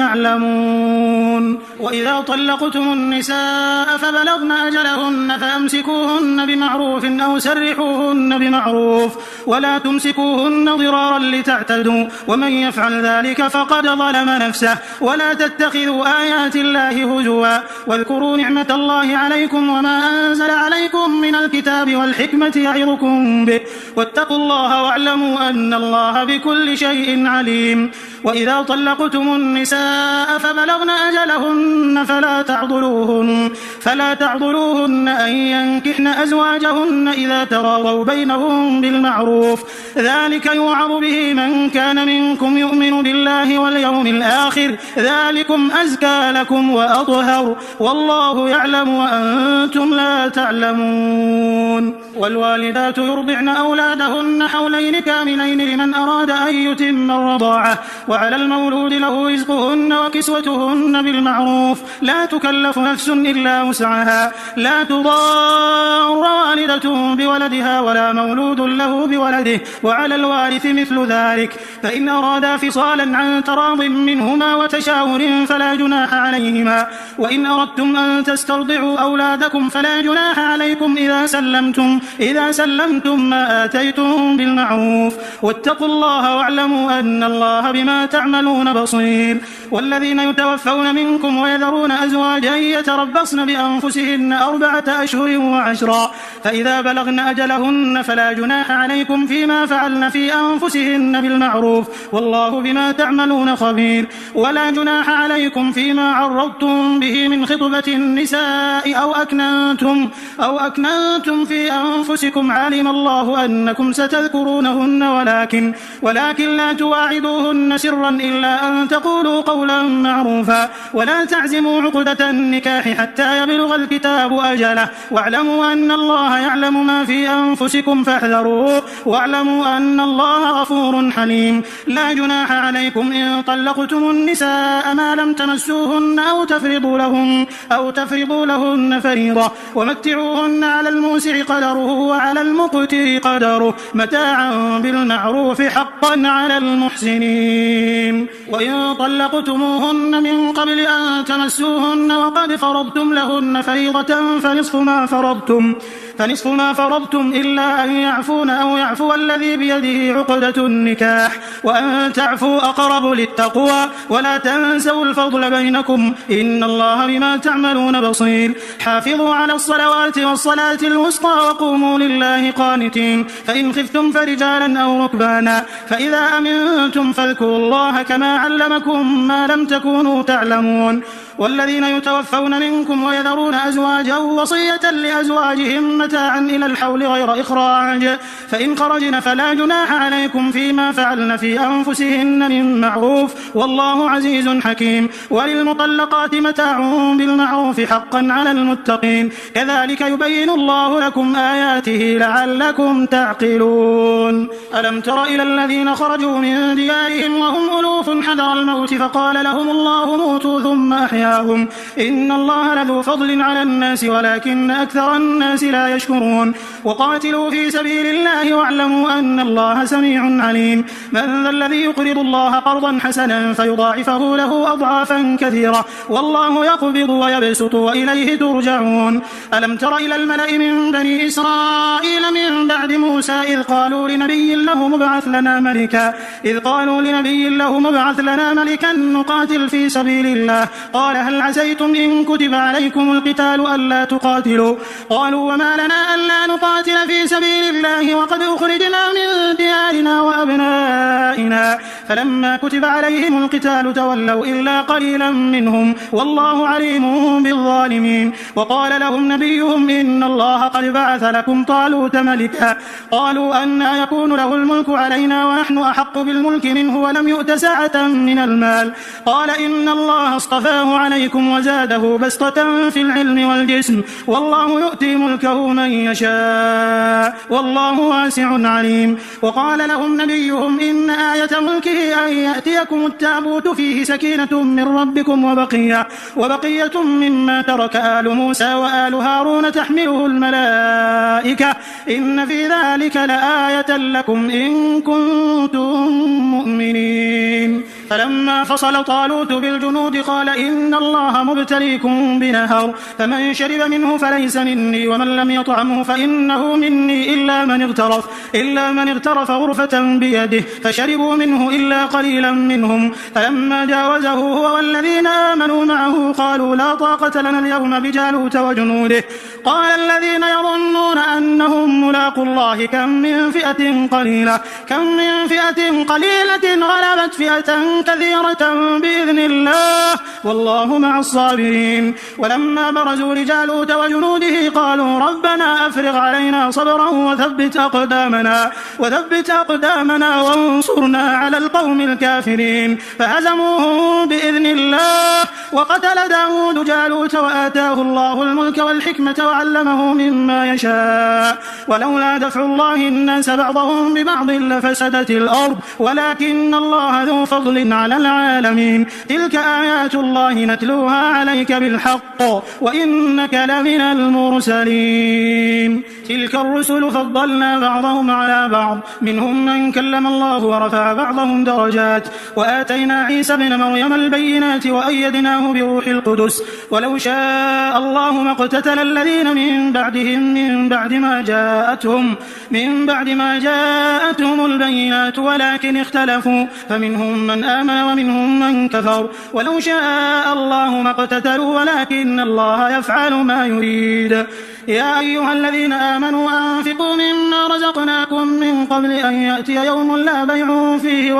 يعلمون. وإذا طلقتم النساء فبلغن أجلهن فأمسكوهن بمعروف أو سرحوهن بمعروف ولا تمسكوهن ضرارا لتعتدوا ومن يفعل ذلك فقد ظلم نفسه. ولا تتخذوا آيات الله هزوا واذكروا نعمة الله عليكم وما أنزل عليكم من الكتاب والحكمة يعظكم به واتقوا الله واعلموا أن الله بكل شيء عليم. وإذا طلقتم النساء فبلغن أجلهن فلا تعضلوهن أن ينكحن أزواجهن إذا تراضوا بينهم بالمعروف ذلك يوعظ به من كان منكم يؤمن بالله واليوم الآخر ذلكم أزكى لكم وأطهر والله يعلم وأنتم لا تعلمون. والوالدات يرضعن أولادهن حولين كاملين لمن أراد أن يتم الرضاعة وعلى المولود له رزقهن وكسوتهن بالمعروف لا تكلف نفس إلا وسعها لا تضار والدة بولدها ولا مولود له بولده وعلى الوارث مثل ذلك فإن أرادا فصالا عن تراض منهما وتشاور فلا جناح عليهما. وإن أردتم أن تسترضعوا أولادكم فلا جناح عليكم إذا سلمتم ما آتيتم بالمعروف واتقوا الله واعلموا أن الله بما تعملون بصير. والذين يتوفون منكم ويذرون أزواجا يتربصن بأنفسهن 4 أشهر و10 فإذا بلغن أجلهن فلا جناح عليكم فيما فعلن في أنفسهن بالمعروف والله بما تعملون خبير. ولا جناح عليكم فيما عرضتم به من خطبة النساء أو أكننتم في أنفسكم علم الله أنكم ستذكرونهن ولكن لا تواعدوهن سرا إلا أن تقولوا قولا معروفا ولا تعزموا عقدة النكاح حتى يبلغ الكتاب أجله واعلموا أن الله يعلم ما في أنفسكم فاحذروه واعلموا أن الله غفور حليم. لا جناح عليكم إن طلقتم النساء ما لم تمسوهن أو تفرضوا لهن فريضة ومتعوهن على الموسع قدره وعلى المقتر قدره متاعا بالمعروف حقا على المحسنين. وإن طلقتموهن من قبل أن تمسوهن وقد فرضتم لهن فريضة فنصف ما فرضتم إلا أن يعفون أو يعفو الذي بيده عقدة النكاح وأن تعفوا أقرب للتقوى ولا تنسوا الفضل بينكم إن الله بما تعملون بصير. حافظوا على الصلوات والصلاة الوسطى وقوموا لله قانتين فإن خفتم فرجالا أو ركبانا فإذا أمنتم فاذكروا الله كما علمكم ما لم تكونوا تعلمون. والذين يتوفون منكم ويذرون أزواجا وصية لأزواجهم متاعا إلى الحول غير إخراج فإن خرجن فلا جناح عليكم فيما فعلن في أنفسهن من معروف والله عزيز حكيم. وللمطلقات متاع بالمعروف حقا على المتقين كذلك يبين الله لكم آياته لعلكم تعقلون. ألم تر إلى الذين خرجوا من ديارهم وهم ألوف حذر الموت فقال لهم الله موتوا ثم أحياهم إن الله لذو فضل على الناس ولكن أكثر الناس لا يشكرون وقاتلوا في سبيل الله واعلموا أن الله سميع عليم من ذا الذي يقرض الله قرضا حسنا فيضاعفه له أضعافا كثيرة والله يقبض ويبسط وإليه ترجعون ألم تر إلى الملأ من بني إسرائيل من بعد موسى إذ قالوا لنبي له مبعث لنا ملكا نقاتل في سبيل الله قال هل عسيتم إن كتب عليكم القتال ألا تقاتلوا قالوا وما لنا ألا نقاتل في سبيل الله وقد أخرجنا من ديارنا وأبنائنا فلما كتب عليهم القتال تولوا إلا قليلا منهم والله عليم بالظالمين وقال لهم نبيهم إن الله قد بعث لكم طالوت ملكا قالوا أنى يكون له الملك علينا ونحن أحق بالملك منه ولم يؤت سعة من المال قال إن الله اصطفاه عليكم وزاده بسطة في العلم والجسم والله يؤتي ملكه من يشاء والله واسع عليم وقال لهم نبيهم إن آية ملكه أن يأتيكم التابوت فيه سكينة من ربكم وبقية مما ترك آل موسى وآل هارون تحمله الملائكة إن في ذلك لآية لكم إن كنتم مؤمنين فلما فصل طالوت بالجنود قال إن الله مبتليكم بنهر فمن شرب منه فليس مني ومن لم يطعمه فإنه مني إلا من اغترف غرفة بيده فشربوا منه إلا قليلا منهم فلما جاوزه هو والذين آمنوا معه قالوا لا طاقة لنا اليوم بجالوت وجنوده قال الذين يظنون أنهم ملاقوا الله كم من فئة قليلة غلبت فئة كثيرة بإذن الله والله مع الصابرين ولما برزوا لجالوت وجنوده قالوا ربنا أفرغ علينا صبرا وثبت أقدامنا وانصرنا على القوم الكافرين فهزموهم بإذن الله وقتل داود جالوت وآتاه الله الملك والحكمة وعلمه مما يشاء ولولا دفع الله الناس بعضهم ببعض لفسدت الأرض ولكن الله ذو فضل على العالمين تلك آيات الله نتلوها عليك بالحق وإنك لمن المرسلين تلك الرسل فضلنا بعضهم على بعض منهم من كلم الله ورفع بعضهم درجات وآتينا عيسى ابن مريم البينات وأيدناه بروح القدس ولو شاء الله ما اقتتل الذين من بعدهم من بعد ما جاءتهم البينات ولكن اختلفوا فمنهم من آمن ومنهم من كفر ولو شاء الله ما اقتتلوا ولكن الله يفعل ما يريد يا أيها الذين آمنوا أنفقوا مما رزقناكم من قبل أن يأتي يوم لا بيع فيه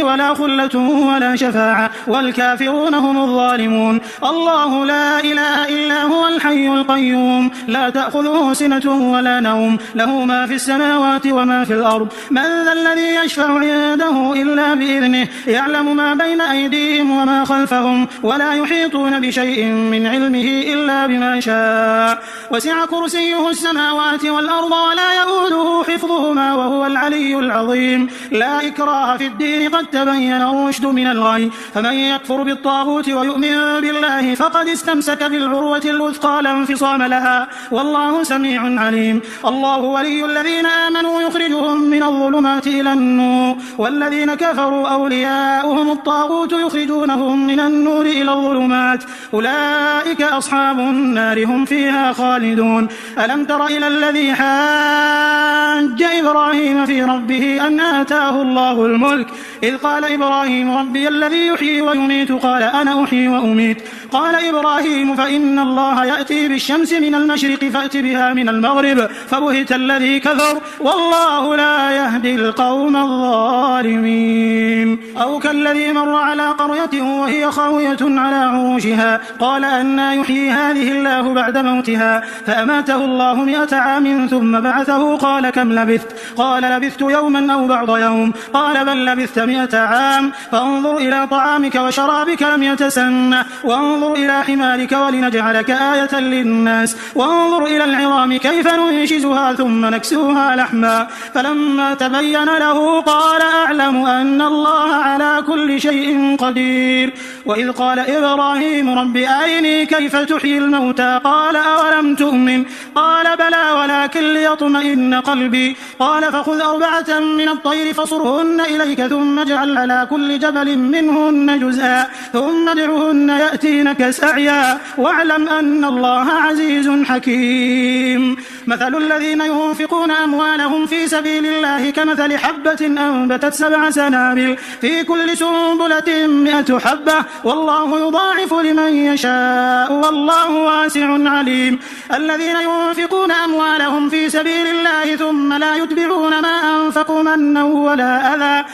ولا خلة ولا شفاعة والكافرون هم الظالمون الله لا إله إلا هو الحي القيوم لا تأخذه سنة ولا نوم له ما في السماوات وما في الأرض من ذا الذي يشفع عنده إلا بإذنه يعلم ما بين أيديهم وما خلفهم ولا يحيطون بشيء من علمه إلا بما شاء وسع كرسيه السماوات والأرض ولا يؤوده حفظهما وهو العلي العظيم لا إكراه في الدين قد تبين الرشد من الغي فمن يكفر بالطاغوت ويؤمن بالله فقد استمسك بالعروة الوثقى لا انفصام لها والله سميع عليم الله ولي الذين آمنوا يخرجهم من الظلمات إلى النور والذين كفروا أولياؤهم الطاغوت يخرجونهم من النور إلى الظلمات أولئك أصحاب النار هم فيها خالدون ألم تر إلى الذي حاج إبراهيم في ربه أن آتاه الله الملك إذ قال إبراهيم ربي الذي يحيي ويميت قال أنا أحيي وأميت قال إبراهيم فإن الله يأتي بالشمس من المشرق فأت بها من المغرب فبهت الذي كفر والله لا يهدي القوم الظالمين أو كالذي مر على قرية وهي خاوية على عروشها قال أنى يحيي هذه الله بعد موتها فأماته الله 100 عام ثم بعثه قال كم لبثت قال لبثت يوما أو بعض يوم قال بل لبثت 100 عام فانظر إلى طعامك وشرابك لم يتسنه وانظر إلى حمارك ولنجعلك آية للناس وانظر إلى العظام كيف ننشزها ثم نكسوها لحما فلما تبين له قال أعلم أن الله على كل شيء قدير وإذ قال إبراهيم رب أرني كيف تحيي الموتى قال أولم تؤمن قال بلى ولكن ليطمئن قلبي قال فخذ 4 من الطير فصرهن إليك ثم اجعل على كل جبل منهن جزءا ثم ادعهن يأتينك سعيا واعلم أن الله عزيز حكيم مثل الذين ينفقون أموالهم في سبيل الله كمثل حبة أنبتت 7 سنابل في كل سنبلة 100 حبة والله يضاعف لمن يشاء والله واسع عليم الذين ينفقون أموالهم في سبيل الله ثم لا يتبعون ما أنفقوا منا ولا أذى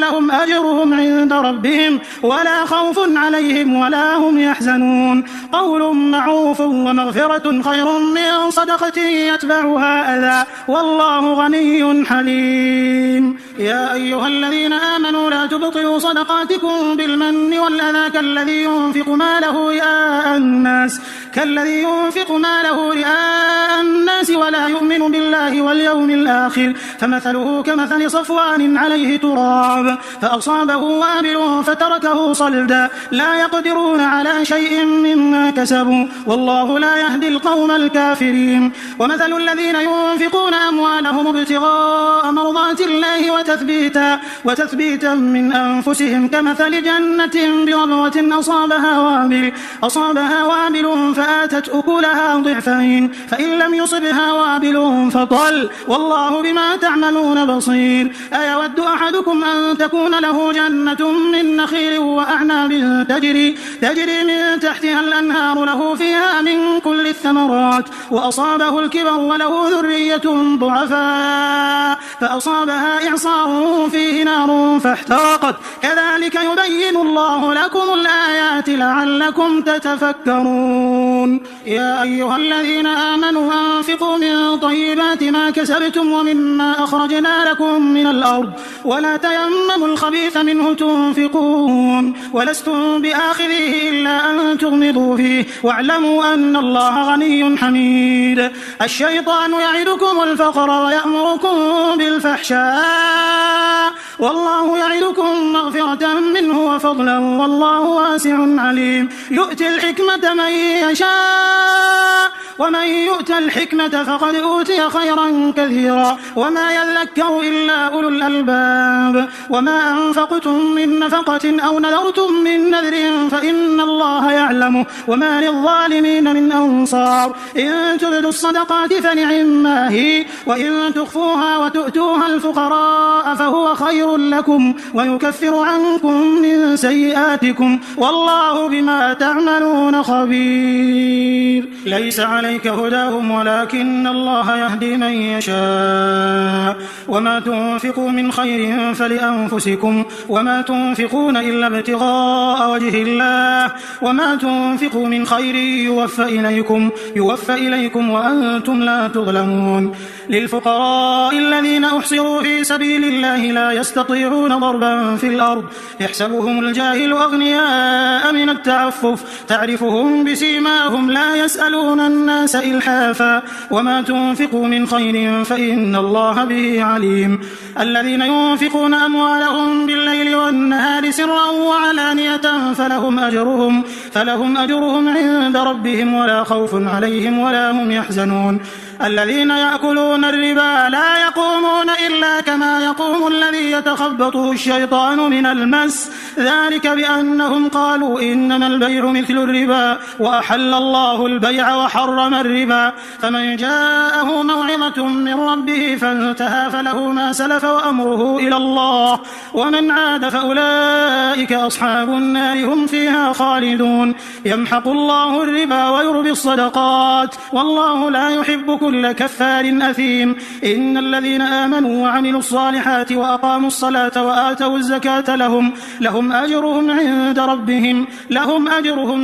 لهم أجرهم عند ربهم ولا خوف عليهم ولا هم يحزنون قول معروف ومغفرة خير من صدقة يتبعها أذى والله غني حليم يا أيها الذين آمنوا لا تبطلوا صدقاتكم بالمن والأذى كالذي ينفق ماله رئاء الناس ولا يؤمن بالله واليوم الآخر فمثله كمثل صفوان عليه تراب فأصابه وابل فتركه صلدا لا يقدرون على شيء مما كسبوا والله لا يهدي القوم الكافرين ومثل الذين ينفقون أموالهم ابتغاء مرضات الله وتثبيتا من أنفسهم كمثل جنة بربوة أصابها وابل فآتت أكلها ضعفين فإن لم يصبها وابل فطل والله بما تعملون بصير أيود أحدكم أن تكون له جنة من نخيل وأعناب تجري من تحتها الأنهار له فيها من كل الثمرات وأصابه الكبر وله ذرية ضعفاء فأصابها إعصار فيه نار فاحترقت كذلك يبين الله لكم الآيات لعلكم تتفكرون يا أيها الذين آمنوا أنفقوا من طيبات ما كسبتم ومما أخرجنا لكم من الأرض ولا تيمموا الخبيث منه تنفقون ولستم بآخذه إلا أن تغمضوا فيه واعلموا أن الله غني حميد الشيطان يعدكم الفقر ويأمركم بالفحشاء والله يعدكم مغفرة منه وفضلا والله واسع عليم يؤتي الحكمة من يشاء ومن يؤت الحكمة فقد أوتي خيرا كثيرا وما يذكر إلا أولو الألباب وما أنفقتم من نفقة أو نذرتم من نذر فإن الله يعلمه وما للظالمين من أنصار إن تبدوا الصدقات فنعما هي وإن تخفوها وتؤتوها الفقراء فهو خير لكم ويكفر عنكم من سيئاتكم والله بما تعملون خبير ليس عليك هداهم ولكن الله يهدي من يشاء وما تنفقوا من خير فلأنفسكم وما تنفقون إلا ابتغاء وجه الله وما تنفقوا من خير يوفى إليكم وأنتم لا تظلمون للفقراء الذين أحصروا في سبيل الله لا يستطيعون ضربا في الأرض يحسبهم الجاهل أغنياء من التعفف تعرفهم بسيماهم لا يسألون الناس إلحافا وما تنفقوا من خير فإن الله به عليم الذين ينفقون أموالهم بالليل والنهار سرا وعلانية فلهم أجرهم عند ربهم ولا خوف عليهم ولا هم يحزنون الذين يأكلون الربا لا يقومون إلا كما يقوم الذي يتخبطه الشيطان من المس ذلك بأنهم قالوا إنما البيع مثل الربا وأحل الله البيع وحرم الربا فمن جاءه موعظة من ربه فانتهى فله ما سلف وأمره إلى الله ومن عاد فأولئك أصحاب النار هم فيها خالدون يمحق الله الربا ويربي الصدقات والله لا يحب كل كفار أثيم إن الذين آمنوا وعملوا الصالحات وأقاموا الصلاة وآتوا الزكاة لهم أجرهم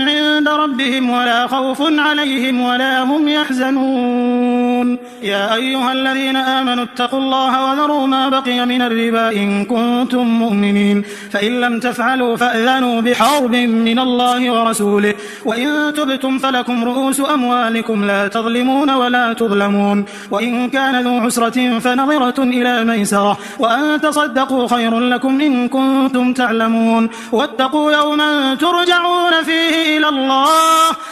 عند ربهم ولا خوف عليهم ولا هم يحزنون يعلمون. يا أيها الذين آمنوا اتقوا الله وذروا ما بقي من الربا إن كنتم مؤمنين، فإن لم تفعلوا فأذنوا بحرب من الله ورسوله، وإن تبتم فلكم رؤوس أموالكم لا تظلمون ولا تظلمون، وإن كان ذو عسرة فنظرة إلى ميسرة، وأن تصدقوا خير لكم إن كنتم تعلمون. واتقوا يوما ترجعون فيه إلى الله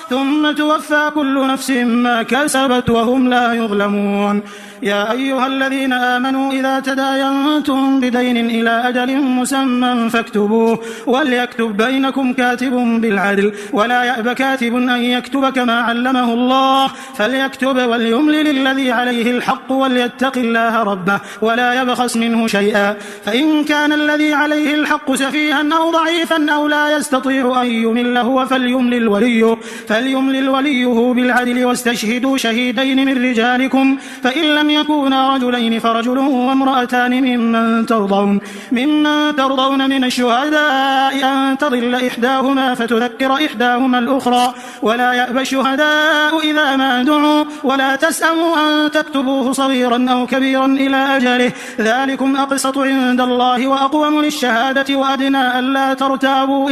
ثم توفى كل نفس ما كسبت وهم لا يظلمون. يا أيها الذين آمنوا إذا تداينتم بدين إلى أجل مسمى فاكتبوه، وليكتب بينكم كاتب بالعدل، ولا يأب كاتب أن يكتب كما علمه الله، فليكتب وليملل الذي عليه الحق وليتق الله ربه ولا يبخس منه شيئا، فإن كان الذي عليه الحق سفيها أو ضعيفا أو لا يستطيع أن يمل هو فليملل وليه بالعدل، واستشهدوا شهيدين من رجالكم، فإن لم يكونا رجلين فرجل وامرأتان ممن ترضون من الشهداء أن تضل إحداهما فتذكر إحداهما الأخرى، ولا يأبى الشهداء إذا ما دعوا، ولا تسأموا أن تكتبوه صغيرا أو كبيرا إلى أجله، ذلكم أقسط عند الله وأقوم للشهادة، وأدنى ألا ترتابوا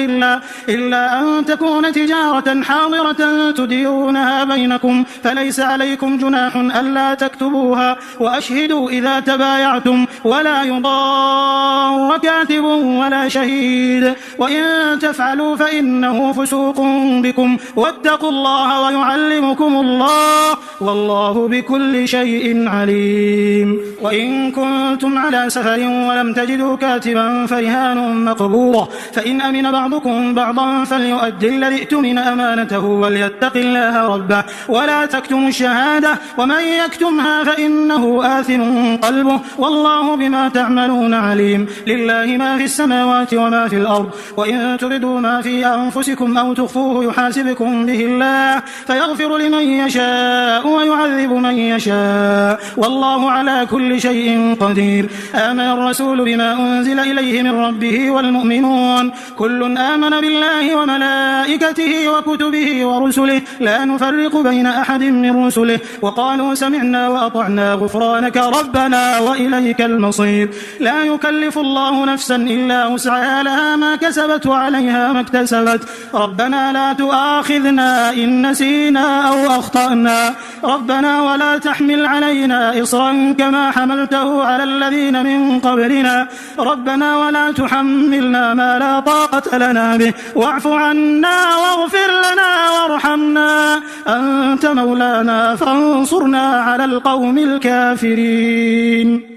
إلا أن تكون تجارة حاضرة تديرونها بينكم، فليس عليكم جناح ألا تكتبوها، وأشهدوا إذا تبايعتم، ولا يضار كاتب ولا شهيد، وإن تفعلوا فإنه فسوق بكم، واتقوا الله ويعلمكم الله، والله بكل شيء عليم. وإن كنتم على سفر ولم تجدوا كاتبا فرهان مقبوضة، فإن أمن بعضكم بعضا فليؤدي الذي اؤتمن أمانته وليتق الله ربه ولا تكتموا الشهادة، ومن يكتمها فإنه آثم قلبه، والله بما تعملون عليم. لله ما في السماوات وما في الأرض، وإن تبدوا ما في أنفسكم أو تخفوه يحاسبكم به الله، فيغفر لمن يشاء ويعذب من يشاء، والله على كل شيء قدير. آمن الرسول بما أنزل إليه من ربه والمؤمنون كل آمن بالله وملائكته وكتبه ورسله لا نفرق بين أحد من رسله، وقالوا سمعنا وأطعنا غفرانك ربنا وإليك المصير. لا يكلف الله نفسا إلا وسعها، لها ما كسبت وعليها ما اكتسبت، ربنا لا تؤاخذنا إن نسينا أو أخطأنا، ربنا ولا تحمل علينا إصرا كما حملته على الذين من قبلنا، ربنا ولا تحملنا ما لا طاقة لنا به، واعف عنا واغفر لنا وارحمنا، أنت مولانا فانصرنا على القوم الكافرين.